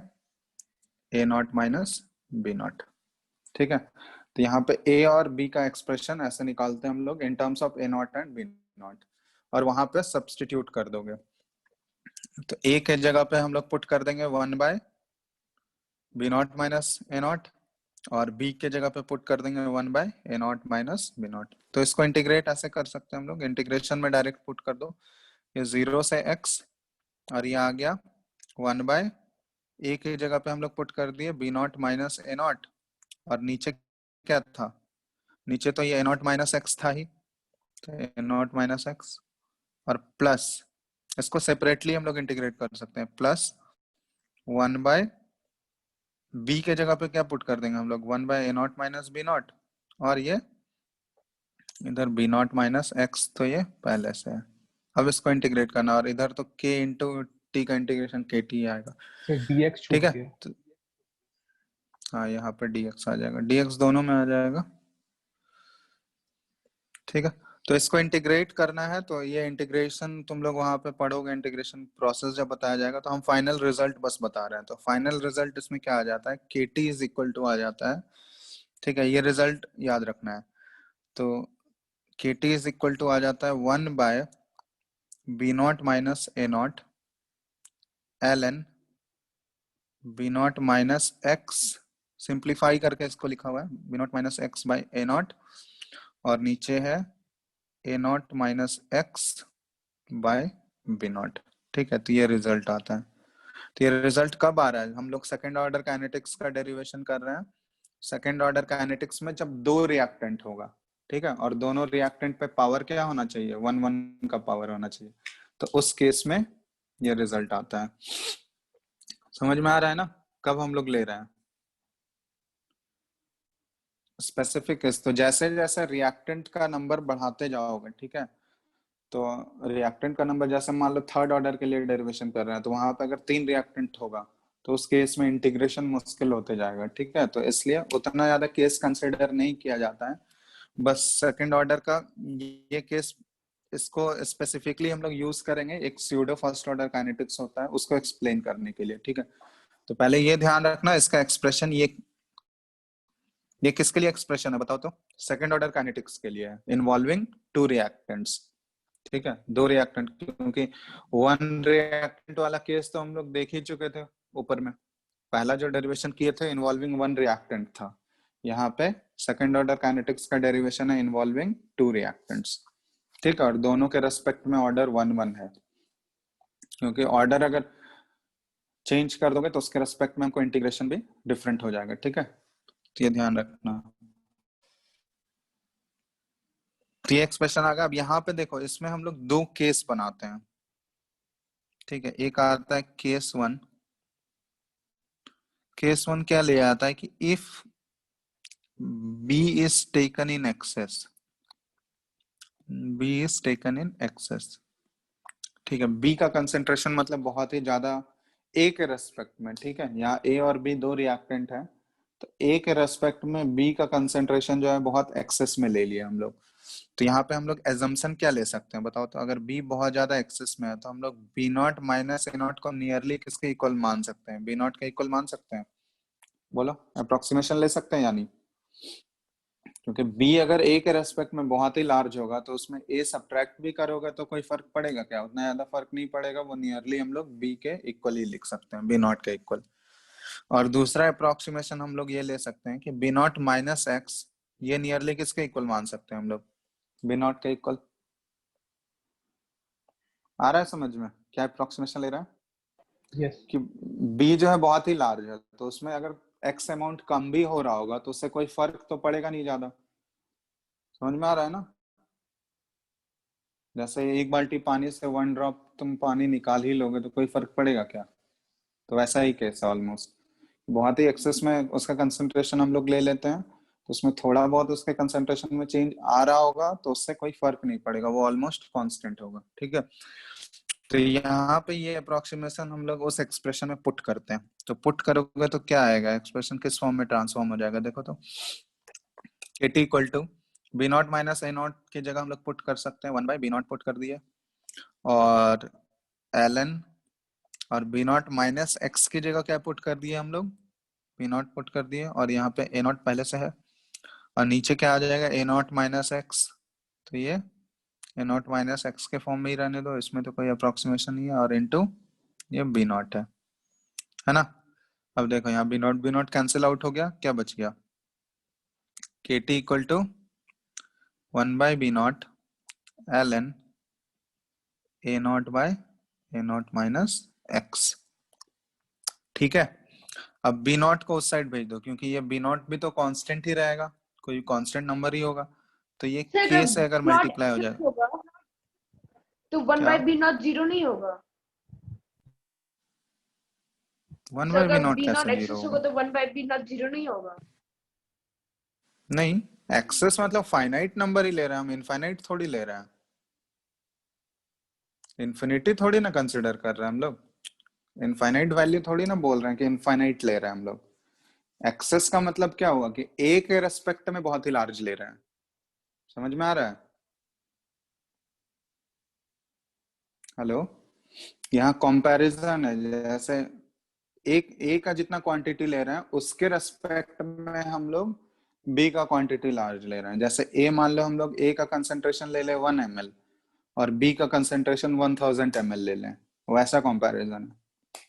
A not minus B not, ठीक है। तो यहाँ पे a और b का एक्सप्रेशन ऐसे निकालते हैं हम लोग in terms of A not and B not, और वहां पे सब्सटीट्यूट कर दोगे। तो a के जगह पे हम लोग पुट कर देंगे 1 by B not minus A not, और b के जगह पे पुट कर देंगे 1 by A not minus B not. तो इसको इंटीग्रेट ऐसे कर सकते हैं हम लोग, इंटीग्रेशन में डायरेक्ट पुट कर दो, ये 0 से x और ये आ गया 1 बाय a की जगह पे हम लोग पुट कर दिए B not minus A not, और नीचे क्या था, नीचे तो ये ए नॉट माइनस एक्स था ही, तो ए नॉट माइनस एक्स और प्लस, इसको सेपरेटली हम लोग इंटीग्रेट कर सकते हैं, प्लस 1 बाय b के जगह पे क्या पुट कर देंगे हम लोग, 1 by A not minus B not, और ये इधर बी नॉट माइनस एक्स, तो ये पहले से है। अब इसको इंटीग्रेट करना, और इधर तो k इंटू टी का इंटीग्रेशन के टी आएगा, dx छूट ठीक है। गया। तो हाँ यहाँ पे dx आ जाएगा, dx दोनों में आ जाएगा, ठीक है। तो इसको इंटीग्रेट करना है, तो ये इंटीग्रेशन तुम लोग वहां पे पढ़ोगे, इंटीग्रेशन प्रोसेस जब बताया जाएगा, तो हम फाइनल रिजल्ट बस बता रहे हैं। तो फाइनल रिजल्ट इसमें क्या आ जाता है, के टी इज इक्वल टू आ जाता है, ठीक है, ये रिजल्ट याद रखना है। तो K T is equal to आ जाता है 1 by B not minus A naught L N B not minus X, simplify करके इसको लिखा हुआ है B not minus X by A not, और नीचे है A not minus X by B not, ठीक है। तो ये रिजल्ट आता है। तो ये रिजल्ट कब आ रहा है, हम लोग सेकेंड ऑर्डर काइनेटिक्स का डेरिवेशन कर रहे हैं। सेकेंड ऑर्डर काइनेटिक्स में जब दो रिएक्टेंट होगा, ठीक है, और दोनों रिएक्टेंट पे पावर क्या होना चाहिए, 1 का पावर होना चाहिए, तो उस केस में ये रिजल्ट आता है। समझ में आ रहा है ना, कब हम लोग ले रहे हैं स्पेसिफिक केस। तो जैसे जैसे रिएक्टेंट का नंबर बढ़ाते जाओगे, ठीक है, तो रिएक्टेंट का नंबर जैसे मान लो थर्ड ऑर्डर के लिए डेरिवेशन कर रहे हैं, तो वहां पे अगर 3 रिएक्टेंट होगा तो उस केस में इंटीग्रेशन मुश्किल होते जाएगा, ठीक है। तो इसलिए उतना ज्यादा केस कंसिडर नहीं किया जाता है, बस सेकंड ऑर्डर का ये केस, इसको स्पेसिफिकली हम लोग यूज करेंगे, एक स्यूडो फर्स्ट ऑर्डर काइनेटिक्स होता है, उसको एक्सप्लेन करने के लिए, ठीक है। तो पहले ये ध्यान रखना, इसका एक्सप्रेशन ये किसके लिए एक्सप्रेशन है बताओ तो? सेकंड ऑर्डर काइनेटिक्स के लिए है, इन्वॉल्विंग टू रिएक्टेंट्स। ठीक है, दो रिएक्टेंट, क्योंकि वन रिएक्टेंट वाला केस तो हम लोग देख ही चुके थे ऊपर में। पहला जो डेरिवेशन किए थे इन्वॉल्विंग वन रिएक्टेंट था, यहाँ पे सेकंड ऑर्डर काइनेटिक्स का डेरिवेशन है इन्वॉल्विंग टू रिएक्टेंट्स। ठीक है, और दोनों के रेस्पेक्ट में ऑर्डर 1-1 है, क्योंकि ऑर्डर अगर चेंज कर दोगे तो उसके रेस्पेक्ट में हमको इंटीग्रेशन भी डिफरेंट हो जाएगा। ठीक है, तो ये ध्यान रखना। तो ये एक्सप्रेशन आ गया। अब यहाँ पे देखो, इसमें हम लोग दो केस बनाते हैं। ठीक है, एक आता है केस 1। केस 1 क्या ले आता है कि if B is taken in excess, B is taken in excess। ठीक है, B का कंसेंट्रेशन मतलब बहुत ही ज्यादा A के रेस्पेक्ट में। ठीक है, यहाँ A और B दो रिएक्टेंट है, तो A के रेस्पेक्ट में B का कंसेंट्रेशन जो है बहुत एक्सेस में ले लिया हम लोग। तो यहाँ पे हम लोग एजम्पशन क्या ले सकते हैं बताओ तो? अगर B बहुत ज्यादा एक्सेस में है तो हम लोग B0 माइनस A0 को नियरली किसके इक्वल मान सकते हैं? B0 के इक्वल मान सकते हैं? बोलो, अप्रोक्सीमेशन ले सकते हैं या नहीं? क्योंकि B अगर A के रेस्पेक्ट में बहुत ही लार्ज होगा तो उसमें A सब्ट्रैक्ट भी करोगे तो कोई फर्क पड़ेगा क्या? उतना ज्यादा फर्क नहीं पड़ेगा, वो नियरली हम लोग B के इक्वल ही लिख सकते हैं, B0 के इक्वल। और दूसरा अप्रोक्सीमेशन हम लोग ये ले सकते हैं कि B0 माइनस एक्स, ये नियरली किसके इक्वल मान सकते हैं हम लोग? B0 के इक्वल। आ रहा है समझ में क्या अप्रोक्सीमेशन ले रहा है? यस। कि B जो है बहुत ही लार्ज है, तो उसमें अगर एक्स अमाउंट कम भी हो रहा होगा तो उससे कोई फर्क तो पड़ेगा नहीं ज्यादा। समझ में आ रहा है ना? जैसे एक बाल्टी पानी से 1 ड्रॉप तुम पानी निकाल ही लोगे तो कोई फर्क पड़ेगा क्या? तो वैसा ही केस है ऑलमोस्ट। बहुत ही एक्सेस में उसका कंसंट्रेशन हम लोग ले लेते हैं तो उसमें थोड़ा बहुत उसके कंसंट्रेशन में चेंज आ रहा होगा तो उससे कोई फर्क नहीं पड़ेगा, वो ऑलमोस्ट कांस्टेंट होगा। ठीक है, तो यहाँ पे ये अप्रोक्सीमेशन हम लोग उस एक्सप्रेशन में पुट करते हैं। तो पुट करोगे तो क्या आएगा? एक्सप्रेशन किस फॉर्म में ट्रांसफॉर्म हो जाएगा देखो तो? KT equal to B0 minus A0 की जगह हम लोग पुट कर सकते हैं 1/B0 पुट कर दिए, और ln, और B0 माइनस x की जगह क्या पुट कर दिए हम लोग? B0 पुट कर दिए, और यहाँ पे A0 पहले से है, और नीचे क्या आ जाएगा? A0 minus x। तो ये A0 माइनस x के फॉर्म में ही रहने दो, इसमें तो कोई अप्रोक्सीमेशन नहीं है, और इनटू ये B0 है ना? अब देखो यहाँ B0 कैंसिल आउट हो गया, क्या बच गया? KT equal to 1/B0 ln A0 minus x। ठीक है, अब B0 को उस साइड भेज दो, क्योंकि ये B0 भी तो कांस्टेंट ही रहेगा, कोई कांस्टेंट नंबर ही होगा, तो ये K से अगर मल्टीप्लाई हो जाए होगा तो 1/B0 जीरो नहीं होगा। 1/B0 B0 कैसे जीरो एक्सेस होगा? होगा तो 1/B0 जीरो नहीं होगा। नहीं, एक्सेस मतलब फाइनाइट नंबर ही ले रहे हैं हम, इनफाइनाइट थोड़ी ले रहे हैं। इन्फिनिटी थोड़ी ना कंसिडर कर रहे हैं हम लोग, इनफाइनाइट वैल्यू थोड़ी ना बोल रहे हैं कि इनफाइनाइट ले रहे हैं हम लोग। एक्सेस का मतलब क्या हुआ कि ए के रेस्पेक्ट में बहुत ही लार्ज ले रहे हैं। समझ में आ रहा है? हेलो, यहाँ कंपैरिजन है, जैसे एक ए का जितना क्वांटिटी ले रहे हैं उसके रेस्पेक्ट में हम लोग बी का क्वांटिटी लार्ज ले रहे हैं। जैसे ए मान लो हम लोग ए का कंसेंट्रेशन ले ले 1 ml और बी का कंसेंट्रेशन 1000 ml ले लें, वैसा कंपैरिजन है।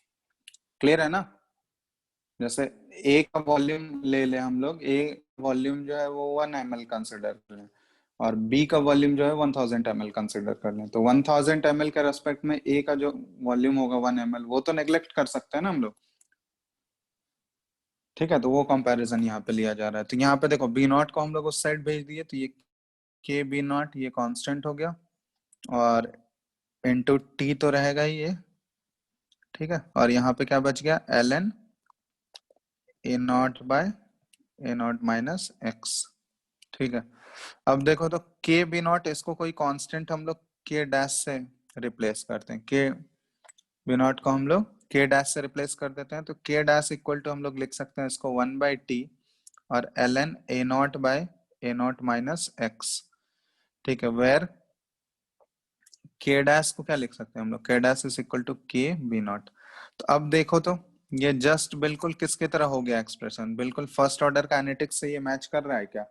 क्लियर है ना? जैसे ए का वॉल्यूम ले ले हम लोग, ए वॉल्यूम जो है वो 1 ml कंसिडर कर लें और बी का वॉल्यूम जो है 1000 ml कंसिडर कर लें, तो 1000 ml के रेस्पेक्ट में ए का जो वॉल्यूम होगा 1 ml वो तो नेग्लेक्ट कर सकते हैं ना हम लोग। ठीक है, तो वो कंपैरिजन यहाँ पे लिया जा रहा है। तो यहाँ पे देखो B0 को हम लोग उस साइड भेज दिए, तो ये K B0 ये कांस्टेंट हो गया, और इनटू T तो रहेगा ही ये। ठीक है, और यहाँ पे क्या बच गया? ln A0 minus x। ठीक है, अब देखो तो K B0 इसको कोई कांस्टेंट हम लोग K डैश से रिप्लेस करते हैं, K B0 को हम लोग K डैश से रिप्लेस कर देते हैं, तो K डैश इक्वल टू हम लोग लिख सकते हैं इसको 1/T और ln A0 माइनस x। ठीक है, वेयर K डैश को क्या लिख सकते हैं हम लोग? K dash is equal to K B0। तो अब देखो तो ये जस्ट बिल्कुल किसकी तरह हो गया एक्सप्रेशन, बिल्कुल फर्स्ट ऑर्डर काइनेटिक्स से ये मैच कर रहा है क्या?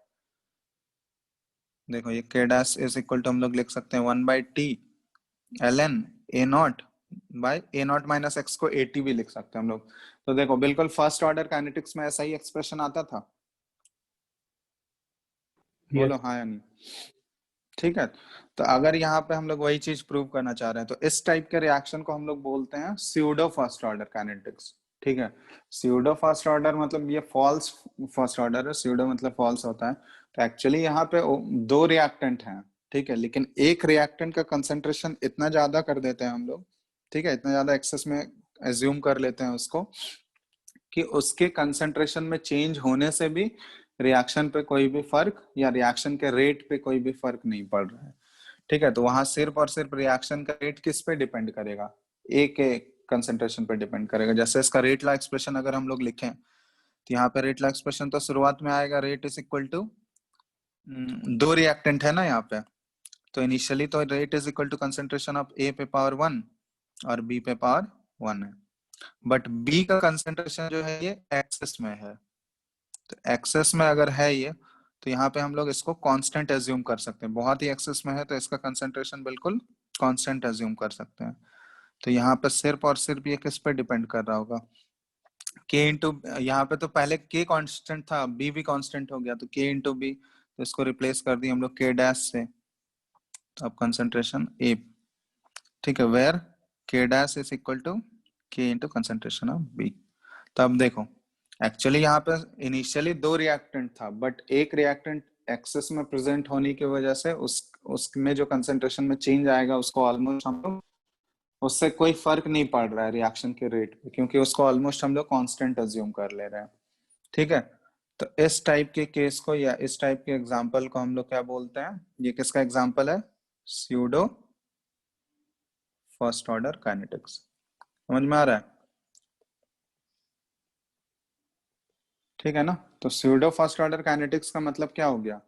देखो ये k dash is equal to हम लोग लिख सकते हैं 1/t ln a not by a not minus X को at भी लिख सकते हैं हम लोग। तो देखो बिल्कुल फर्स्ट ऑर्डर काइनेटिक्स में ऐसा ही एक्सप्रेशन आता था। बोलो हाँ या नहीं। ठीक है, तो अगर यहाँ पे हम लोग वही चीज प्रूव करना चाह रहे हैं तो इस टाइप के रिएक्शन को हम लोग बोलते हैं स्यूडो फर्स्ट ऑर्डर काइनेटिक्स। ठीक है, स्यूडो फर्स्ट ऑर्डर मतलब ये फॉल्स फर्स्ट ऑर्डर है, स्यूडो मतलब फॉल्स होता है। तो एक्चुअली यहाँ पे दो रिएक्टेंट हैं, ठीक है, लेकिन एक रिएक्टेंट का कंसेंट्रेशन इतना ज्यादा कर देते हैं हम लोग, ठीक है, इतना ज्यादा एक्सेस में एज्यूम कर लेते हैं उसको कि उसके कंसेंट्रेशन में चेंज होने से भी रिएक्शन पे कोई भी फर्क या रिएक्शन के रेट पे कोई भी फर्क नहीं पड़ रहा है। ठीक है, तो वहां सिर्फ और सिर्फ रिएक्शन का रेट किस पे डिपेंड करेगा, ए के कंसेंट्रेशन पे डिपेंड करेगा। जैसे इसका रेट ला एक्सप्रेशन अगर हम लोग लिखें तो यहाँ पे रेट ला एक्सप्रेशन तो शुरुआत में आएगा रेट इज इक्वल टू, दो रिएक्टेंट है ना यहाँ पे, तो इनिशियली तो rate is equal to concentration of A पे पावर 1 और बी पे पावर 1 है, बट बी का कंसेंट्रेशन जो है ये एक्सेस में है। तो एक्सेस में अगर है ये तो यहाँ पे हम लोग इसको कांस्टेंट एज्यूम कर सकते हैं, बहुत ही एक्सेस में है तो इसका कंसेंट्रेशन बिल्कुल कांस्टेंट एज्यूम कर सकते हैं। तो यहाँ पे सिर्फ और सिर्फ ये किस पे डिपेंड कर रहा होगा, के इंटू, यहाँ पे तो पहले के कांस्टेंट था, बी भी कांस्टेंट हो गया, तो के इंटू बी, तो इसको रिप्लेस कर दिए हम लोग के डैश से, तो अब कंसेंट्रेशन ए, ठीक है, वेयर के डैश इज इक्वल टू के इंटू कंसेंट्रेशन ऑफ बी। तो अब देखो एक्चुअली यहाँ पे इनिशियली दो रिएक्टेंट था, बट एक रिएक्टेंट एक्सेस में प्रेजेंट होने की वजह से उसमें जो कंसेंट्रेशन में चेंज आएगा उसको ऑलमोस्ट हम लोग, उससे कोई फर्क नहीं पड़ रहा है रिएक्शन के रेट पे, क्योंकि उसको ऑलमोस्ट हम लोग कांस्टेंट अज्यूम कर ले रहे हैं। ठीक है, तो इस टाइप के केस को या इस टाइप के एग्जांपल को हम लोग क्या बोलते हैं, ये किसका एग्जांपल है, स्यूडो फर्स्ट ऑर्डर काइनेटिक्स। समझ में आ रहा है? ठीक है ना, तो स्यूडो फर्स्ट ऑर्डर काइनेटिक्स का मतलब क्या हो गया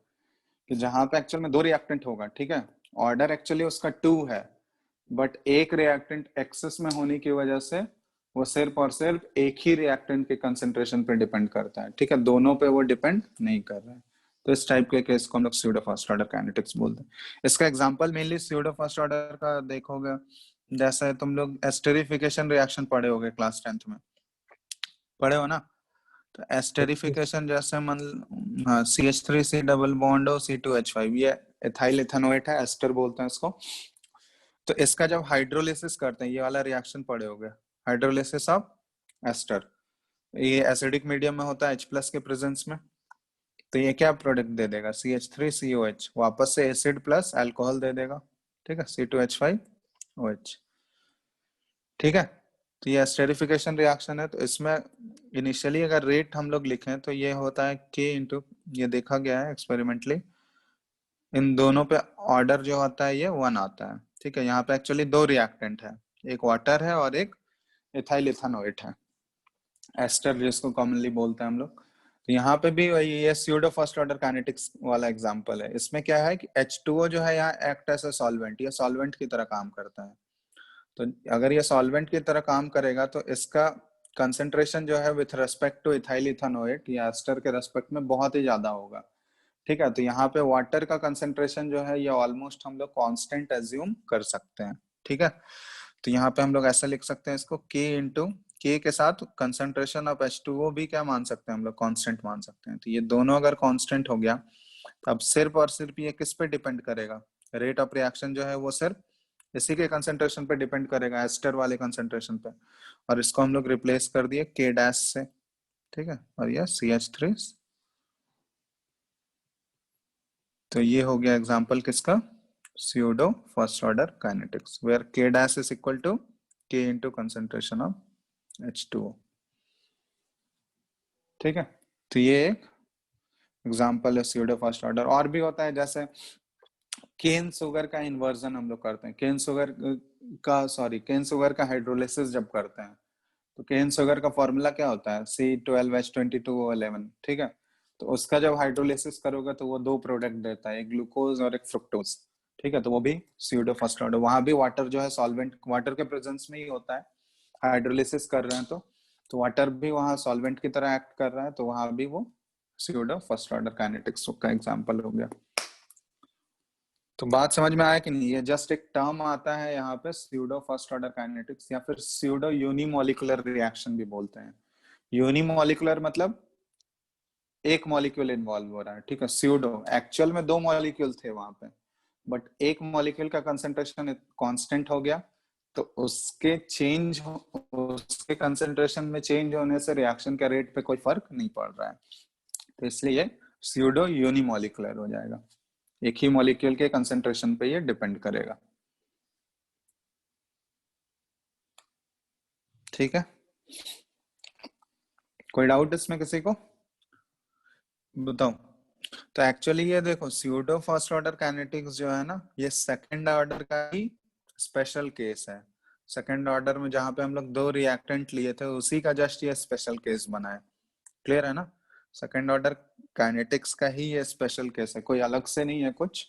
कि जहां पे एक्चुअल में दो रिएक्टेंट होगा, ठीक है, ऑर्डर एक्चुअली उसका 2 है, बट एक रिएक्टेंट एक्सेस में होने की वजह से वो सिर्फ और सिर्फ एक ही रिएक्टेंट के कंसेंट्रेशन पे डिपेंड करता है। ठीक है, दोनों पे वो डिपेंड नहीं कर रहा है। तो इस टाइप के केस को हम लोग स्यूडो फर्स्ट ऑर्डर काइनेटिक्स बोलते हैं। इसका example mainly pseudo first order का देखोगे, जैसे तुम लोग एस्टेरिफिकेशन रिएक्शन पढ़े होगे क्लास 10th में, पढ़े हो ना? तो एस्टेरिफिकेशन जैसे मन, हाँ, CH3C डबल बॉन्ड हो C2H5, ये एथाइल इथेनोएट है, एस्टर बोलते हैं इसको। तो इसका जब हाइड्रोलिसिस करते हैं, ये वाला रिएक्शन पढ़े होगे, हाइड्रोलिसिस ऑफ एस्टर, ये एसिडिक मीडियम में होता है H+ के प्रेजेंस में, तो ये क्या प्रोडक्ट दे देगा, CH3COH, वापस से एसिड प्लस अल्कोहल दे देगा, ठीक है, C2H5OH। ठीक है, तो ये एस्टेरिफिकेशन रिएक्शन है। तो इसमें इनिशियली अगर रेट हम लोग लिखें तो ये होता है K इंटू, ये देखा गया है एक्सपेरिमेंटली, इन दोनों पे ऑर्डर जो होता है ये 1 आता है। ठीक है, यहाँ पे एक्चुअली दो रिएक्टेंट है, एक वाटर है और एक एथाइल इथेनोएट है, एस्टर जिसको कॉमनली बोलते हैं हम लोग। तो यहाँ पे भी वही ये स्यूडो फर्स्ट ऑर्डर काइनेटिक्स वाला एग्जांपल है। इसमें क्या है कि H2O जो है यहाँ एक्ट एज अ सॉल्वेंट, ये सॉल्वेंट की तरह काम करता है। तो अगर ये सॉल्वेंट की तरह काम करेगा तो इसका कंसेंट्रेशन जो है with respect two ethyl ethanoate या एस्टर के रेस्पेक्ट में बहुत ही ज्यादा होगा। ठीक है, तो यहाँ पे वाटर का कंसेंट्रेशन जो है ये ऑलमोस्ट हम लोग कांस्टेंट एज्यूम कर सकते हैं। ठीक है, तो यहाँ पे हम लोग ऐसा लिख सकते हैं इसको, K इंटू K के साथ कंसेंट्रेशन ऑफ H2O भी क्या मान सकते हैं हम लोग, कांस्टेंट मान सकते हैं। तो ये दोनों अगर कांस्टेंट हो गया तो अब सिर्फ और सिर्फ ये किस पे डिपेंड करेगा, रेट ऑफ रिएक्शन जो है वो सिर्फ इसी के कंसेंट्रेशन पे डिपेंड करेगा, एस्टर वाले कंसेंट्रेशन पे, और इसको हम लोग रिप्लेस कर दिए K डैश से। ठीक है, और ये CH3, तो ये हो गया एग्जांपल किसका, pseudo first order kinetics, where K dash is equal to K into concentration of H2O। ठीक है, तो ये एक एग्जांपल है स्यूडो फर्स्ट ऑर्डर। और भी होता है, जैसे केन सुगर का इन्वर्जन हम लोग करते हैं, केन सुगर का हाइड्रोलिसिस जब करते हैं तो केन सुगर का फॉर्मूला क्या होता है, C12H22O11। ठीक है, तो उसका जब हाइड्रोलिसिस करोगे तो वो दो प्रोडक्ट देता है, एक ग्लूकोज और एक फ्रुक्टोज। ठीक है, तो वो भी स्यूडो फर्स्ट ऑर्डर, वहां भी वाटर जो है सॉल्वेंट, वाटर के प्रेजेंस में ही होता है, हाइड्रोलिसिस कर रहे हैं तो तो वाटर भी वहां सॉल्वेंट की तरह एक्ट कर रहा है, तो वहां भी वो स्यूडो फर्स्ट ऑर्डर काइनेटिक्स का एग्जांपल हो गया। तो बात समझ में आया कि नहीं? ये जस्ट एक टर्म आता है यहाँ पे, स्यूडो फर्स्ट ऑर्डर काइनेटिक्स, या फिर स्यूडो यूनिमोलिकुलर रिएक्शन भी बोलते हैं। यूनिमोलिकुलर मतलब एक मॉलिक्यूल इन्वॉल्व हो रहा है, ठीक है। स्यूडो एक्चुअल में 2 मॉलिक्यूल थे वहां पे, बट एक मॉलिक्यूल का कंसंट्रेशन कांस्टेंट हो गया, तो उसके कंसंट्रेशन में चेंज होने से रिएक्शन के रेट पे कोई फर्क नहीं पड़ रहा है, तो इसलिए स्यूडो यूनिमोलिकुलर हो जाएगा। एक ही मॉलिक्यूल के कंसंट्रेशन पे ये डिपेंड करेगा, ठीक है। कोई डाउट इसमें किसी को? बताओ। तो एक्चुअली ये देखो, स्यूडो फर्स्ट ऑर्डर काइनेटिक्स जो है ना, ये सेकंड ऑर्डर का ही स्पेशल केस है। सेकंड ऑर्डर में जहां पे हम लोग 2 रिएक्टेंट लिए थे, उसी का जस्ट ये स्पेशल केस बना है। क्लियर है ना? सेकंड ऑर्डर काइनेटिक्स का ही ये स्पेशल केस है, कोई अलग से नहीं है कुछ।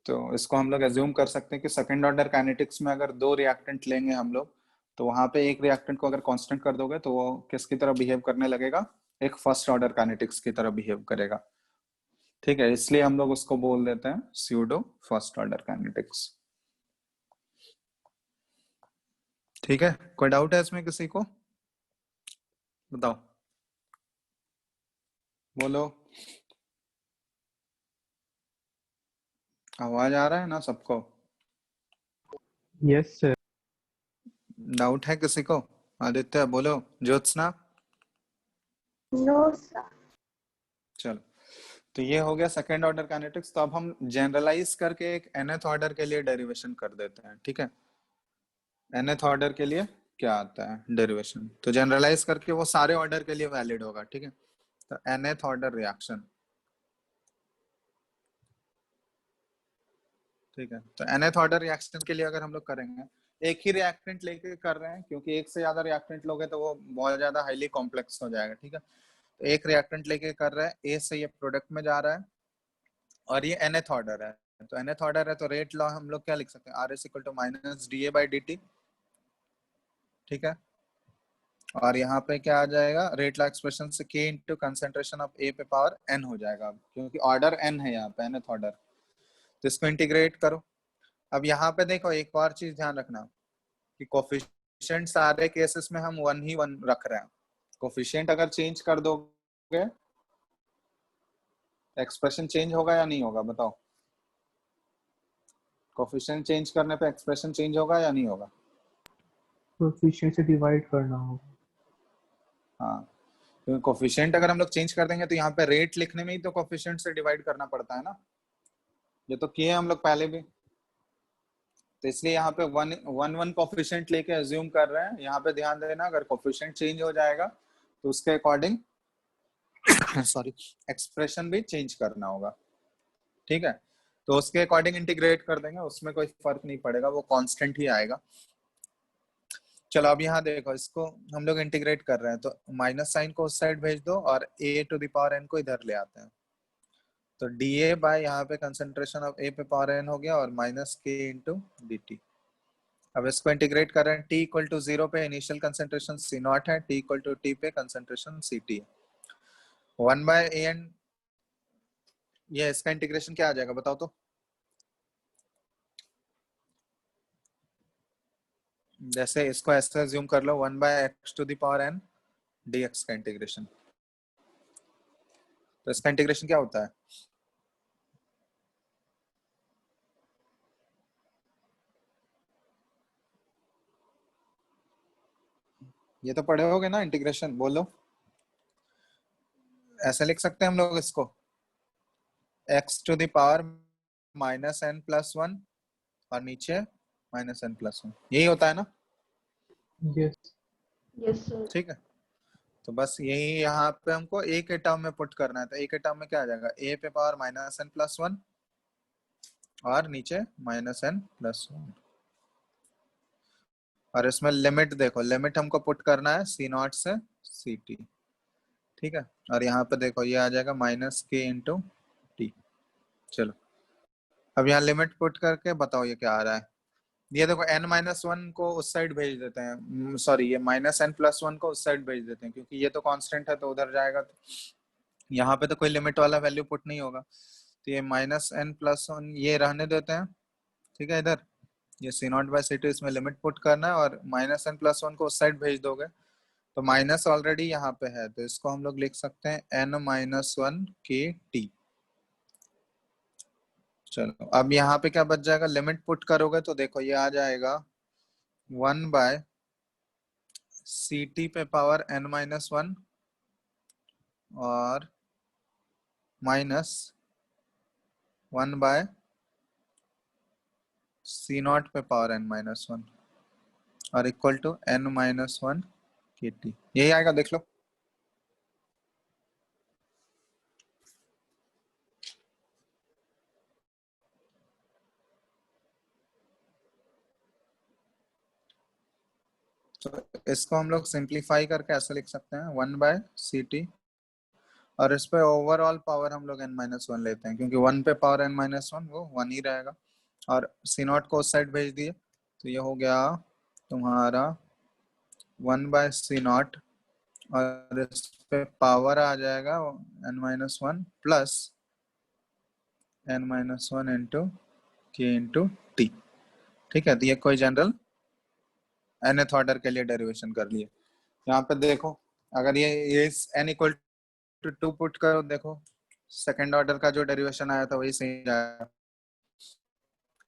तो इसको हम लोग एज्यूम कर सकते हैं कि सेकंड ऑर्डर काइनेटिक्स में अगर 2 रिएक्टेंट लेंगे हम लोग, तो वहां पे एक रिएक्टेंट को अगर कांस्टेंट कर दोगे तो वो किसकी तरह बिहेव करने लगेगा? एक फर्स्ट ऑर्डर काइनेटिक्स की तरह बिहेव करेगा, ठीक है। इसलिए हम लोग उसको बोल देते हैं स्यूडो फर्स्ट ऑर्डर काइनेटिक्स, ठीक है। कोई डाउट है इसमें किसी को? बताओ, बोलो। आवाज आ रहा है ना सबको? Yes sir. डाउट है किसी को? आदित्य बोलो, ज्योत्सना। No sir. चलो, तो ये हो गया सेकेंड ऑर्डर काइनेटिक्स। तो अब हम जनरलाइज करके एक nth ऑर्डर के लिए डेरिवेशन कर देते हैं, ठीक है। nth ऑर्डर के लिए क्या आता है डेरिवेशन, तो जनरलाइज करके वो सारे ऑर्डर के लिए वैलिड होगा, ठीक है। तो nth ऑर्डर रिएक्शन, ठीक है। तो nth ऑर्डर रिएक्शन के लिए अगर हम लोग करेंगे, एक ही रिएक्टेंट लेके कर रहे हैं, क्योंकि एक से ज्यादा रिएक्टेंट लोगे तो वो बहुत ज्यादा हाईली कॉम्प्लेक्स हो जाएगा, ठीक है। तो एक रिएक्टेंट लेके कर रहे हैं, ए से ये प्रोडक्ट में जा रहा है, और ये nth ऑर्डर है। तो nth ऑर्डर है, तो रेट लॉ हम लोग क्या लिख सकते हैं? R is equal to minus D A by D T, ठीक है। और यहाँ पे क्या आ जाएगा? रेट लॉ एक्सप्रेशन से k into concentration of A पे पावर n हो जाएगा, क्योंकि ऑर्डर n है यहाँ पे, nth ऑर्डर। तो इसको इंटीग्रेट करो। अब यहाँ पे देखो, एक और चीज ध्यान रखना कि कोफिशिएंट सारे केसेस में हम 1 ही 1 रख रहे हैं। कोफिशिएंट अगर चेंज कर दोगे, एक्सप्रेशन चेंज होगा या नहीं होगा? बताओ। कोफिशिएंट चेंज करने पे एक्सप्रेशन चेंज होगा या नहीं होगा? कोएफिशिएंट से डिवाइड करना होगा। हाँ, क्योंकि कोफिशिएंट अगर हम लोग चेंज कर देंगे तो यहाँ पे रेट लिखने में ही तो कोफिशिएंट से डिवाइड करना पड़ता है ना, ये तो किए हम लोग पहले भी। तो इसलिए यहाँ पे 1 कोफिशिएंट लेके अज्यूम कर रहे हैं। यहाँ पे ध्यान देना, अगर कोफिशिएंट चेंज हो जाएगा तो उसके अकॉर्डिंग सॉरी एक्सप्रेशन भी चेंज करना होगा, ठीक है। तो उसके अकॉर्डिंग इंटीग्रेट कर देंगे, उसमें कोई फर्क नहीं पड़ेगा, वो कांस्टेंट ही आएगा। चलो अब यहाँ देखो, इसको हम लोग इंटीग्रेट कर रहे हैं, तो माइनस साइन को उस साइड भेज दो और a to the power n को इधर ले आते हैं। तो dA बाय यहाँ पे कंसंट्रेशन ऑफ a पे पावर n हो गया, और माइनस k इंटू dt। अब इसको इंटीग्रेट कर रहे हैं, t इक्वल टू 0 पे इनिशियल कंसंट्रेशन C0 है, t इक्वल टू t पे कंसंट्रेशन Ct है। 1 बाय an, ये इसका इंटीग्रेशन क्या आ जाएगा बताओ तो? जैसे इसको ऐसे अज्यूम कर लो, 1 by X to the power n dx का इंटीग्रेशन। तो इसका इंटीग्रेशन क्या होता है? ये तो पढ़े होगे ना इंटीग्रेशन, बोलो। ऐसे लिख सकते हैं हम लोग इसको, x to the power minus n plus 1 और नीचे माइनस n प्लस 1, यही होता है ना? यस। Yes, sir. ठीक है। तो बस यही यहाँ पे हमको a के टर्म में पुट करना है। तो a के टर्म में क्या आ जाएगा? a पे पावर माइनस n प्लस 1 और नीचे माइनस n प्लस 1। और इसमें लिमिट देखो, लिमिट हमको पुट करना है C0 से Ct, ठीक है। और यहाँ पे देखो, ये आ जाएगा माइनस k इंटू टी। चलो अब यहाँ लिमिट पुट करके बताओ ये क्या आ रहा है? ये देखो n-1 को उस साइड भेज देते हैं, सॉरी ये -n+1 को उस साइड भेज देते हैं, क्योंकि ये तो कांस्टेंट है तो उधर जाएगा, तो यहाँ पे तो कोई लिमिट वाला वैल्यू पुट नहीं होगा, तो ये -n+1 ये रहने देते हैं। ठीक है, इधर ये C0/C2 इसमें लिमिट पुट करना है और -n+1 को उस साइड भेज दोगे, तो माइनस ऑलरेडी यहाँ पे है, तो इसको हम लोग लिख सकते हैं n-1 KT। चलो अब यहाँ पे क्या बच जाएगा, लिमिट पुट करोगे तो देखो ये आ जाएगा 1/CT पे पावर n-1 और -1/C0 पे पावर n-1 और इक्वल टू n-1 KT। यही आएगा, देख लो। तो इसको हम लोग सिंप्लीफाई करके ऐसे लिख सकते हैं 1/CT और इस पे ओवरऑल पावर हम लोग n-1 लेते हैं, क्योंकि 1 पे पावर n-1 वो 1 ही रहेगा, और C0 को उस साइड भेज दिए, तो ये हो गया तुम्हारा 1/C0 और इस पे पावर आ जाएगा n-1 plus n-1 into k into t। ठीक है, तो ये कोई जनरल nth ऑर्डर के लिए डेरिवेशन कर लिए। यहाँ पे देखो अगर ये n इक्वल टू 2 पुट करो, देखो सेकंड ऑर्डर का जो डेरिवेशन आया था वही सही आया।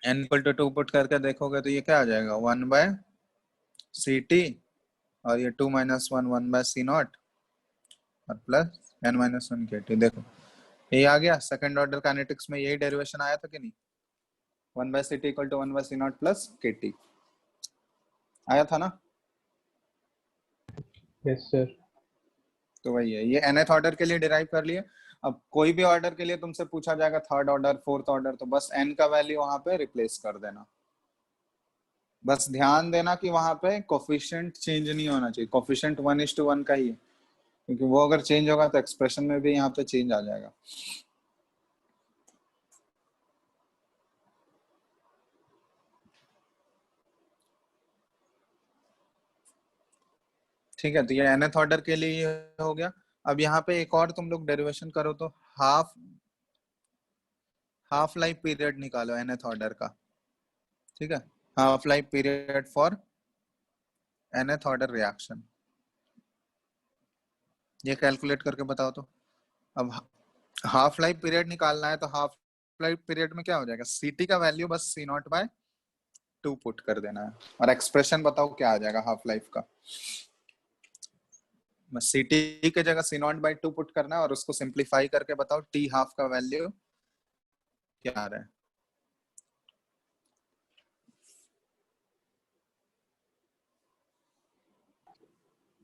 n इक्वल टू 2 पुट करके देखोगे तो ये क्या आ जाएगा 1/CT और ये 2 - 1 1/C0 और प्लस n-1 KT। देखो ये आ गया, सेकंड ऑर्डर काइनेटिक्स में यही डेरिवेशन आया था कि नहीं, 1/CT equal to 1/C0 plus KT आया था ना। Yes sir. तो वही है, ये nth ऑर्डर के लिए डिराइव कर लिए। अब कोई भी ऑर्डर के लिए तुमसे पूछा जाएगा थर्ड ऑर्डर फोर्थ ऑर्डर, तो बस n का वैल्यू वहां पे रिप्लेस कर देना। बस ध्यान देना कि वहां पे कोफिशिएंट चेंज नहीं होना चाहिए, कोफिशिएंट 1:1 का ही है, क्योंकि वो अगर चेंज होगा तो एक्सप्रेशन में भी यहाँ पे चेंज आ जाएगा। ठीक है, तो ये nth ऑर्डर के लिए हो गया। अब यहाँ पे एक और तुम लोग डेरिवेशन करो तो हाफ लाइफ पीरियड निकालो nth ऑर्डर का। ठीक है, half life period for nth order reaction, ये कैलकुलेट करके बताओ तो। अब हाफ लाइफ पीरियड निकालना है तो हाफ लाइफ पीरियड में क्या हो जाएगा, CT का वैल्यू बस C0/2 पुट कर देना है और एक्सप्रेशन बताओ क्या आ जाएगा हाफ लाइफ का। बस CT के जगह C0/2 पुट करना है और उसको सिंप्लीफाई करके बताओ T हाफ का वैल्यू क्या आ रहा है।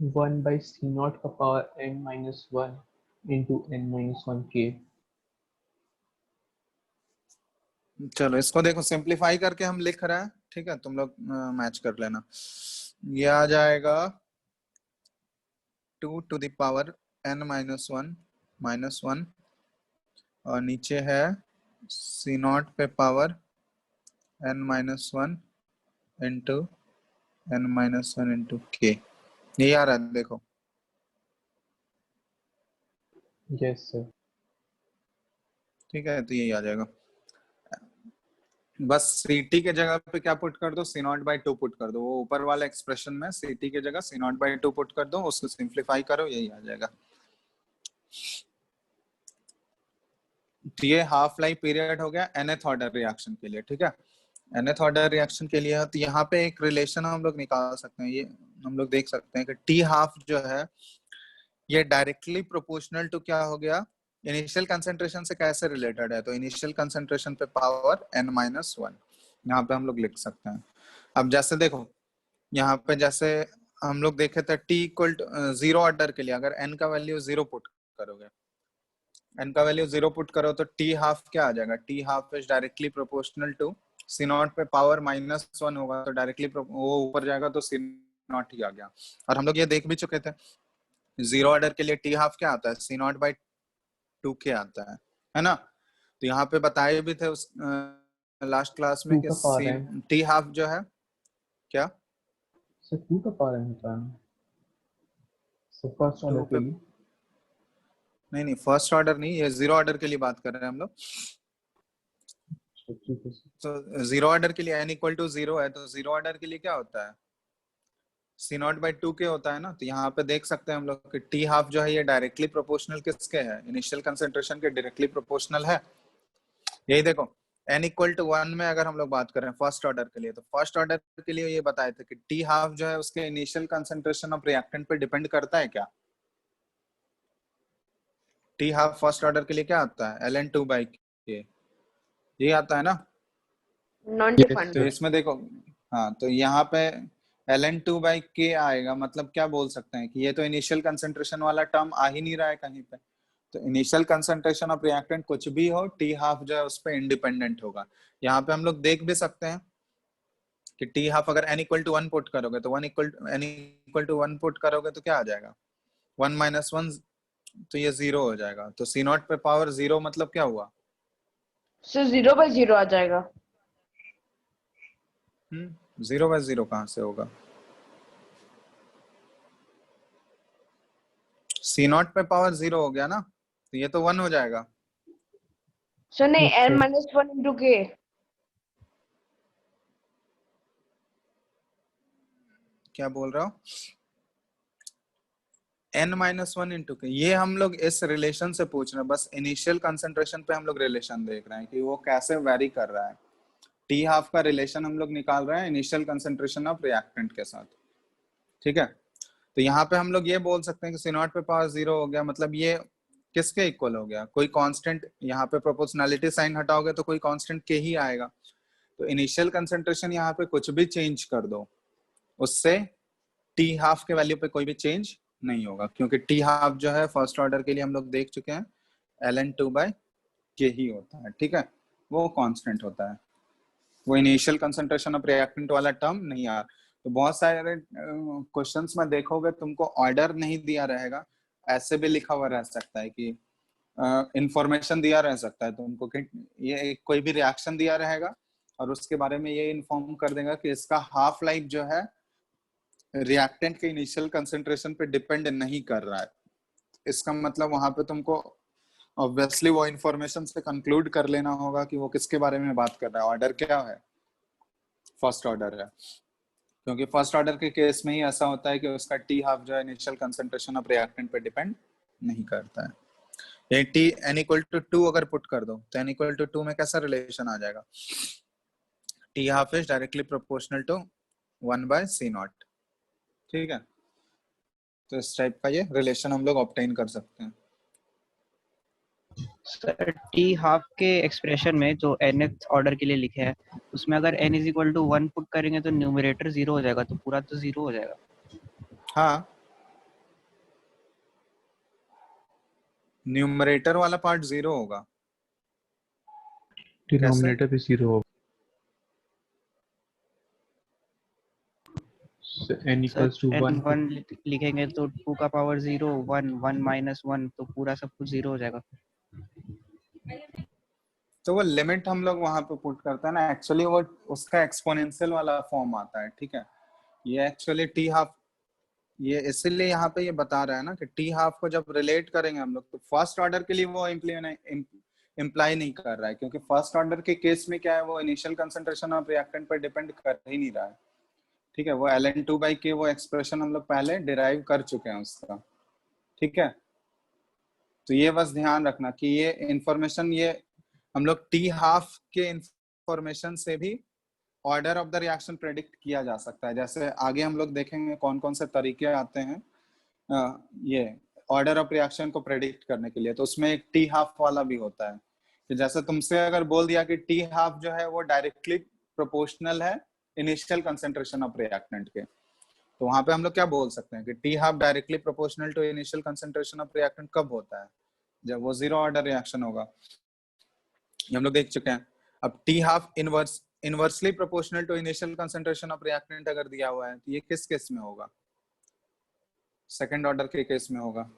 वन बाई C0 का power n-1 into n-1 K। चलो इसको देखो सिंप्लीफाई करके हम लिख रहे हैं, ठीक है, तुम लोग मैच कर लेना। ये आ जाएगा 2 to the power n-1 -1 और नीचे है C0 पे power n-1 into n-1 into K। ये आ रहा है देखो। Yes sir. ठीक है, तो यही आ जाएगा। बस CT के जगह पे क्या पुट कर दो, C0/2 पुट कर दो, वो ऊपर वाला एक्सप्रेशन में CT के जगह C0/2 पुट कर दो, उसको सिंप्लीफाई करो, यही आ जाएगा। तो ये हाफ लाइफ पीरियड हो गया nth ऑर्डर रिएक्शन के लिए। ठीक है, nth ऑर्डर रिएक्शन के लिए तो यहाँ पे एक रिलेशन हम लोग निकाल सकते हैं, ये हम लोग देख सकते हैं कि T हाफ जो है ये डायरेक्टली प्रोपोर्शनल टू क्या हो गया, इनिशियल कंसंट्रेशन से कैसे रिलेटेड है, तो इनिशियल कंसंट्रेशन पे पावर n-1 यहाँ पे हम लोग लिख सकते हैं। अब जैसे देखो यहाँ पे जैसे हम लोग देखे थे T इक्वल टू 0 ऑर्डर के लिए अगर n का वैल्यू 0 पुट करोगे, n का वैल्यू 0 पुट करो तो T हाफ क्या आ जाएगा, T half is directly proportional to C0 पे पावर -1 होगा, तो डायरेक्टली वो ऊपर जाएगा तो C0 ही आ गया। और हम लोग ये देख भी चुके थे 0 ऑर्डर के लिए T हाफ क्या आता है, C0/2 के आता है ना। तो यहाँ पे बताए भी थे उस लास्ट क्लास में 2 कि का पावर n टी हाफ जो है क्या सर 2 का पावर n होता है सर फर्स्ट ऑर्डर 2 के पे लिए। नहीं फर्स्ट ऑर्डर नहीं, ये जीरो ऑर्डर के लिए बात कर रहे हैं हम लोग। ठीक है सर। तो जीरो ऑर्डर के लिए n इक्वल टू 0 है, तो जीरो ऑर्डर के लिए क्या होता है सी नॉट बाई 2 के होता है ना। तो यहाँ पे देख सकते हैं हम लोग कि टी हाफ जो है ये डायरेक्टली प्रोपोर्शनल किसके है, इनिशियल कंसेंट्रेशन के डायरेक्टली प्रोपोर्शनल है। यही देखो n इक्वल टू 1 में अगर हम लोग बात करें फर्स्ट ऑर्डर के लिए, तो फर्स्ट ऑर्डर के लिए ये बताए थे कि टी हाफ जो है उसके इनिशियल कंसेंट्रेशन ऑफ रिएक्टेंट पे डिपेंड करता है क्या। टी हाफ फर्स्ट ऑर्डर के लिए क्या आता है ln2 बाई के, ये आता है ना। Non Yes, defined. तो sir. इसमें देखो हाँ, तो यहाँ पे ln2 बाई के आएगा, मतलब क्या बोल सकते हैं कि ये तो इनिशियल कंसेंट्रेशन वाला टर्म आ ही नहीं रहा है कहीं पे। तो इनिशियल कंसेंट्रेशन ऑफ रिएक्टेंट कुछ भी हो, टी हाफ जो है उस पर इंडिपेंडेंट होगा। यहाँ पे हम लोग देख भी सकते हैं कि टी हाफ अगर n इक्वल टू 1 पुट करोगे तो n इक्वल टू 1 पुट करोगे तो क्या आ जाएगा 1 माइनस 1, तो ये 0 हो जाएगा। तो सी नॉट पे पावर 0 मतलब क्या हुआ, सर 0/0 आ जाएगा। 0/0 कहाँ से होगा, सी नॉट पे पावर 0 हो गया ना, तो ये तो 1 हो जाएगा। सर नहीं, Okay. n-1 into k। क्या बोल रहा हो, n-1 इंटू के, ये हम लोग इस रिलेशन से पूछ रहे हैं, बस इनिशियल कंसेंट्रेशन पे हम लोग रिलेशन देख रहे हैं कि वो कैसे वेरी कर रहा है। टी हाफ का रिलेशन हम लोग निकाल रहे हैं इनिशियल कंसेंट्रेशन ऑफ रिएक्टेंट के साथ, ठीक है। तो यहाँ पे हम लोग ये बोल सकते हैं कि सी नॉट पे पावर 0 हो गया, मतलब ये किसके इक्वल हो गया, कोई कांस्टेंट, यहाँ पे प्रोपोर्शनैलिटी साइन हटाओगे तो कोई कांस्टेंट के ही आएगा। तो इनिशियल कंसेंट्रेशन यहाँ पे कुछ भी चेंज कर दो, उससे टी हाफ के वैल्यू पे कोई भी चेंज नहीं होगा, क्योंकि टी हाफ जो है फर्स्ट ऑर्डर के लिए हम लोग देख चुके हैं ln2 बाई के ही होता है, ठीक है, वो कांस्टेंट होता है, वो इनिशियल कंसेंट्रेशन ऑफ रिएक्टेंट वाला टर्म नहीं आ। तो बहुत सारे क्वेश्चंस में देखोगे तुमको ऑर्डर नहीं दिया रहेगा, ऐसे भी लिखा हुआ रह सकता है कि इंफॉर्मेशन दिया रह सकता है तुमको कि ये कोई भी रिएक्शन दिया रहेगा और उसके बारे में ये इन्फॉर्म कर देगा कि इसका हाफ लाइफ जो है रिएक्टेंट के इनिशियल कंसेंट्रेशन पे डिपेंड नहीं कर रहा है। इसका मतलब वहां पे तुमको ऑब्वियसली वो इंफॉर्मेशन से कंक्लूड कर लेना होगा कि वो किसके बारे में बात कर रहा है, ऑर्डर क्या है, फर्स्ट ऑर्डर है, क्योंकि फर्स्ट ऑर्डर के केस में ही ऐसा होता है कि उसका टी हाफ जो है इनिशियल कंसेंट्रेशन ऑफ रिएक्टेंट पे डिपेंड नहीं करता है। ये टी n इक्वल टू 2 अगर पुट कर दो तो n इक्वल टू 2 में कैसा रिलेशन आ जाएगा, T half is directly proportional to 1 by C not, ठीक है। तो इस टाइप का ये रिलेशन हम लोग ऑब्टेन कर सकते हैं। सर टी हाफ के एक्सप्रेशन में जो nth ऑर्डर के लिए लिखे हैं उसमें अगर n is equal to 1 put करेंगे तो न्यूमरेटर 0 हो जाएगा, तो पूरा तो 0 हो जाएगा। हाँ, न्यूमरेटर वाला पार्ट 0 होगा, डिनोमिनेटर भी 0 होगा। n equals to 1 n1 लिखेंगे तो 2 का पावर 0 1 1 माइनस 1, तो पूरा सब कुछ 0 हो जाएगा। तो वो लिमिट हम लोग वहां पे पुट करते हैं ना, एक्चुअली वो उसका एक्सपोनेंशियल वाला फॉर्म आता है, ठीक है। ये एक्चुअली टी हाफ, ये इसीलिए यहाँ पे ये बता रहा है ना कि टी हाफ को जब रिलेट करेंगे हम लोग तो फर्स्ट ऑर्डर के लिए वो इम्प्लाई नहीं कर रहा है, क्योंकि फर्स्ट ऑर्डर के केस में क्या है, वो इनिशियल कंसेंट्रेशन ऑफ रिएक्टेंट पर डिपेंड कर ही नहीं रहा है, ठीक है। वो ln2 बाई के वो एक्सप्रेशन हम लोग पहले डिराइव कर चुके हैं उसका, ठीक है। तो ये बस ध्यान रखना कि ये इंफॉर्मेशन, ये हम लोग टी हाफ के इंफॉर्मेशन से भी order of the reaction predict किया जा सकता है। जैसे आगे हम लोग देखेंगे कौन कौन से तरीके आते हैं ये ऑर्डर ऑफ रिएक्शन को प्रेडिक्ट करने के लिए, तो उसमें एक टी हाफ वाला भी होता है कि जैसे तुमसे अगर बोल दिया कि टी हाफ जो है वो डायरेक्टली प्रोपोर्शनल है इनिशियल कंसेंट्रेशन ऑफ रिएक्टेंट के, तो वहां पे हम लोग क्या बोल सकते हैं कि T half directly proportional to initial concentration of reactant कब होता है, जब वो जीरो ऑर्डर रिएक्शन होगा, ये हम लोग देख चुके हैं। अब T half inversely proportional to initial concentration of reactant अगर दिया हुआ है तो ये किस केस में होगा, सेकंड ऑर्डर के केस में होगा,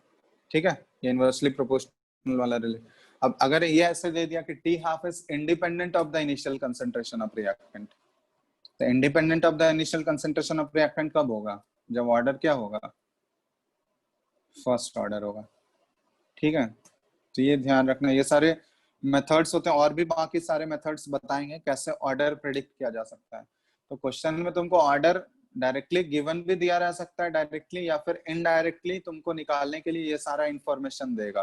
ठीक है, ये इनवर्सली प्रोपोर्शनल वाला रिले। अब अगर ये ऐसे दे दिया कि T half is independent of the initial concentration of reactant, तो independent of the initial concentration of reactant कब होगा? जब ऑर्डर क्या होगा? फर्स्ट ऑर्डर होगा। ठीक है, तो ये ध्यान रखना। ये सारे मेथड्स होते हैं, और भी बाकी सारे मेथड्स बताएंगे कैसे ऑर्डर प्रेडिक्ट किया जा सकता है। तो क्वेश्चन में तुमको ऑर्डर डायरेक्टली गिवन भी दिया रह सकता है डायरेक्टली, या फिर इनडायरेक्टली तुमको निकालने के लिए ये सारा इंफॉर्मेशन देगा।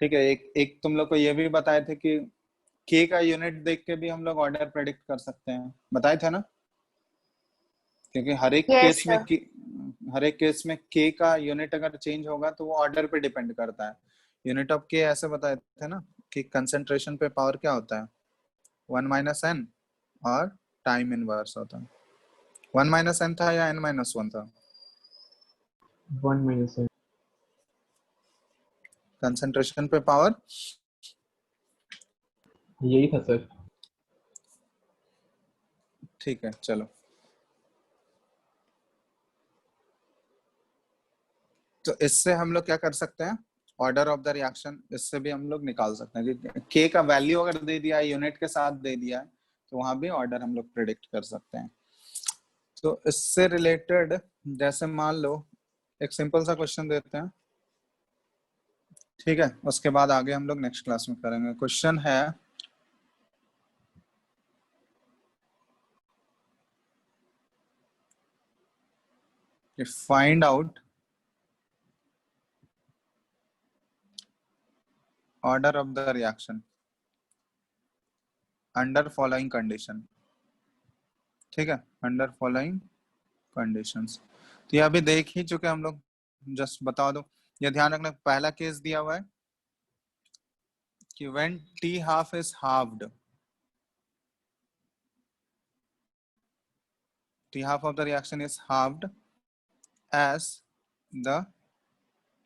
ठीक है, एक तुम लोग को ये भी बताए थे कि के का यूनिट देख के भी हम लोग ऑर्डर प्रेडिक्ट कर सकते हैं, बताए थे ना? क्योंकि हर एक केस में के का यूनिट अगर चेंज होगा तो वो ऑर्डर पे डिपेंड करता है। यूनिट ऑफ के ऐसे बताए थे ना कि कंसंट्रेशन पे पावर क्या होता है? 1 - n और टाइम इनवर्स होता है। 1 - n था या n-1 था? 1 - n। कंसंट्रेशन पे पावर यही था सर। ठीक है, चलो। तो इससे हम लोग क्या कर सकते हैं? ऑर्डर ऑफ द रिएक्शन इससे भी हम लोग निकाल सकते हैं कि के का वैल्यू अगर दे दिया है, यूनिट के साथ दे दिया है, तो वहां भी ऑर्डर हम लोग प्रेडिक्ट कर सकते हैं। तो इससे रिलेटेड जैसे मान लो एक सिंपल सा क्वेश्चन देते हैं, ठीक है, उसके बाद आगे हम लोग नेक्स्ट क्लास में करेंगे। क्वेश्चन है कि find out order of the reaction under following condition। ठीक है, under following conditions। तो ये अभी देख ही चुके हम लोग, जस्ट बता दो। ये ध्यान रखना, पहला केस दिया हुआ है कि when T half is halved, T half of the reaction is halved as the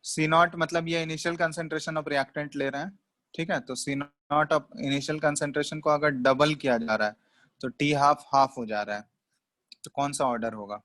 C naught, मतलब ये इनिशियल कंसंट्रेशन ऑफ रिएक्टेंट ले रहे हैं। ठीक है, तो C naught of initial concentration को अगर डबल किया जा रहा है तो T हाफ हाफ हो जा रहा है, तो कौन सा ऑर्डर होगा?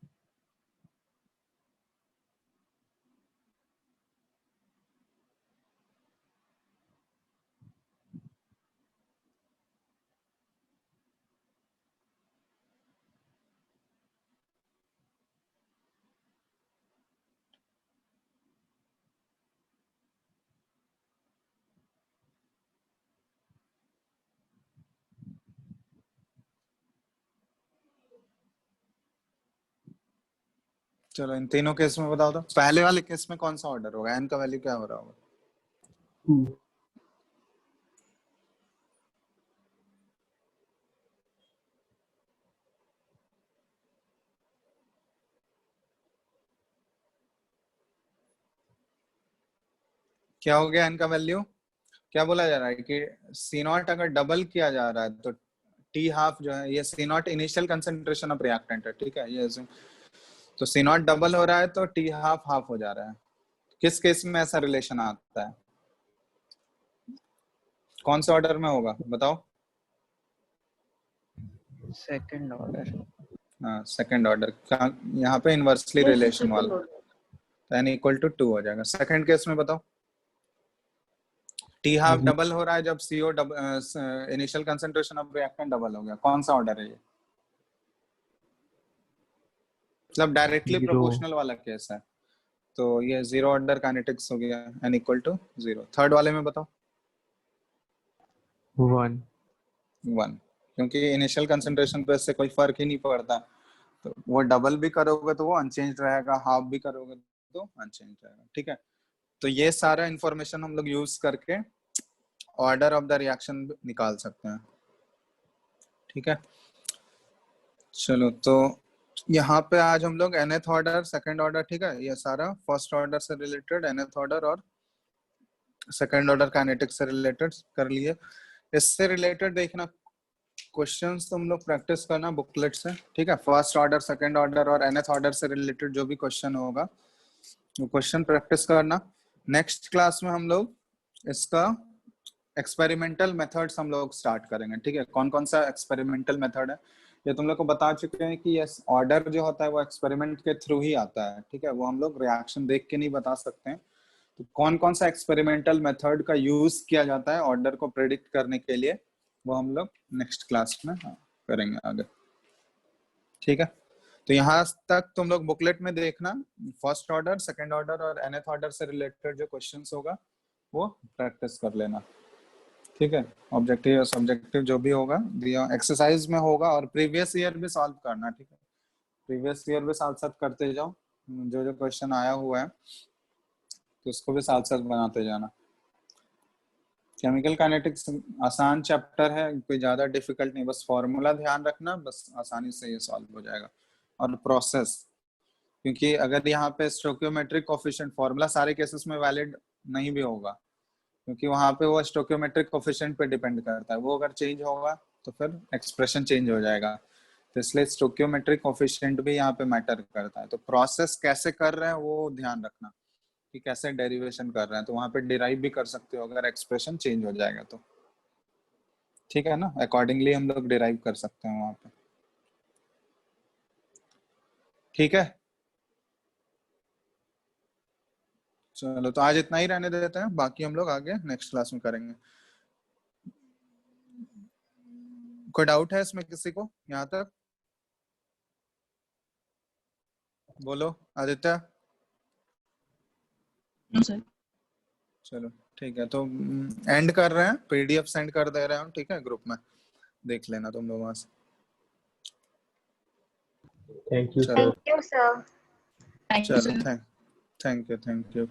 चलो इन तीनों केस में बताओ। तो पहले वाले केस में कौन सा ऑर्डर होगा? n का वैल्यू क्या हो रहा होगा? 2। क्या हो गया n का वैल्यू? क्या बोला जा रहा है कि C naught अगर डबल किया जा रहा है तो T हाफ जो है, ये C naught initial concentration of reactant है। ठीक है, ये तो C naught डबल हो रहा है तो T हाफ हाफ हो जा रहा है। किस केस में ऐसा रिलेशन आता है? कौन से ऑर्डर में होगा बताओ? Second order. हाँ, सेकंड ऑर्डर। यहाँ पे इनवर्सली रिलेशन वाला, तो n = 2 हो जाएगा। सेकंड केस में बताओ। T हाफ डबल हो रहा है जब CO initial concentration of reactant double हो गया। कौन सा ऑर्डर है ये? मतलब डायरेक्टली प्रोपोर्शनल वाला केस है, तो ये 0 ऑर्डर काइनेटिक्स हो गया, n = 0। थर्ड वाले में बताओ। 1। 1, क्योंकि इनिशियल कंसंट्रेशन पे इससे कोई फर्क ही नहीं पड़ता, तो वो डबल भी करोगे तो वो अनचेंज रहेगा, हाफ भी करोगे तो अनचेंज रहेगा। ठीक है, तो ये सारा इंफॉर्मेशन हम लोग यूज करके ऑर्डर ऑफ द रिएक्शन निकाल सकते हैं। ठीक है, चलो तो यहाँ पे आज हम लोग nth ऑर्डर, सेकंड ऑर्डर, ठीक है, ये सारा फर्स्ट ऑर्डर से रिलेटेड, nth ऑर्डर और सेकंड ऑर्डर काइनेटिक्स से रिलेटेड कर लिए। इससे रिलेटेड देखना क्वेश्चंस तुम लोग प्रैक्टिस करना बुकलेट से। ठीक है, फर्स्ट ऑर्डर, सेकंड ऑर्डर और nth ऑर्डर से रिलेटेड जो भी क्वेश्चन होगा वो क्वेश्चन प्रैक्टिस करना। नेक्स्ट क्लास में हम लोग इसका एक्सपेरिमेंटल मेथड्स हम लोग स्टार्ट करेंगे। ठीक है, कौन कौन सा एक्सपेरिमेंटल मेथड है ये तुम लोग को बता चुके हैं कि यस, ऑर्डर जो होता है वो एक्सपेरिमेंट के थ्रू ही आता है। ठीक है, वो हम लोग रिएक्शन देख के नहीं बता सकते हैं, तो कौन कौन सा एक्सपेरिमेंटल मेथड का यूज किया जाता है ऑर्डर को प्रेडिक्ट करने के लिए, वो हम लोग नेक्स्ट क्लास में करेंगे आगे। ठीक है, तो यहाँ तक तुम लोग बुकलेट में देखना, फर्स्ट ऑर्डर, सेकंड ऑर्डर और nth ऑर्डर से रिलेटेड जो क्वेश्चंस होगा वो प्रैक्टिस कर लेना। ठीक है, ऑब्जेक्टिव और सब्जेक्टिव जो भी होगा दिया एक्सरसाइज में होगा, और प्रीवियस ईयर भी सॉल्व करना। ठीक है, प्रीवियस ईयर भी साथ साथ करते जाओ, जो जो क्वेश्चन आया हुआ है तो उसको भी साथ साथ बनाते जाना। केमिकल काइनेटिक्स आसान चैप्टर है, कोई ज्यादा डिफिकल्ट नहीं, बस फॉर्मूला ध्यान रखना, बस आसानी से ये सॉल्व हो जाएगा। और प्रोसेस, क्योंकि अगर यहाँ पे स्टोकियोमेट्रिक कोफिशिएंट फॉर्मूला सारे केसेस में वैलिड नहीं भी होगा, क्योंकि वहां पे वो स्टोकियोमेट्रिक कोफिशिएंट पे डिपेंड करता है, वो अगर चेंज होगा तो फिर एक्सप्रेशन चेंज हो जाएगा, तो इसलिए स्टोकियोमेट्रिक कोफिशिएंट भी यहाँ पे मैटर करता है। तो प्रोसेस कैसे कर रहे हैं वो ध्यान रखना, कि कैसे डेरिवेशन कर रहे हैं, तो वहां पे डिराइव भी कर सकते हो अगर एक्सप्रेशन चेंज हो जाएगा तो। ठीक है ना, अकॉर्डिंगली हम लोग डिराइव कर सकते हैं वहां पे। ठीक है, चलो तो आज इतना ही रहने देते हैं, बाकी हम लोग आगे नेक्स्ट क्लास में करेंगे। कोई डाउट है इसमें किसी को यहाँ तक? बोलो आदित्य। No sir. चलो ठीक है, तो एंड कर रहे हैं, पीडीएफ सेंड कर दे रहे हैं, ठीक है, ग्रुप में देख लेना तुम लोग वहां से। थैंक यू चलो sir. Thank you, sir. Thank you चलो, सर। Thank you.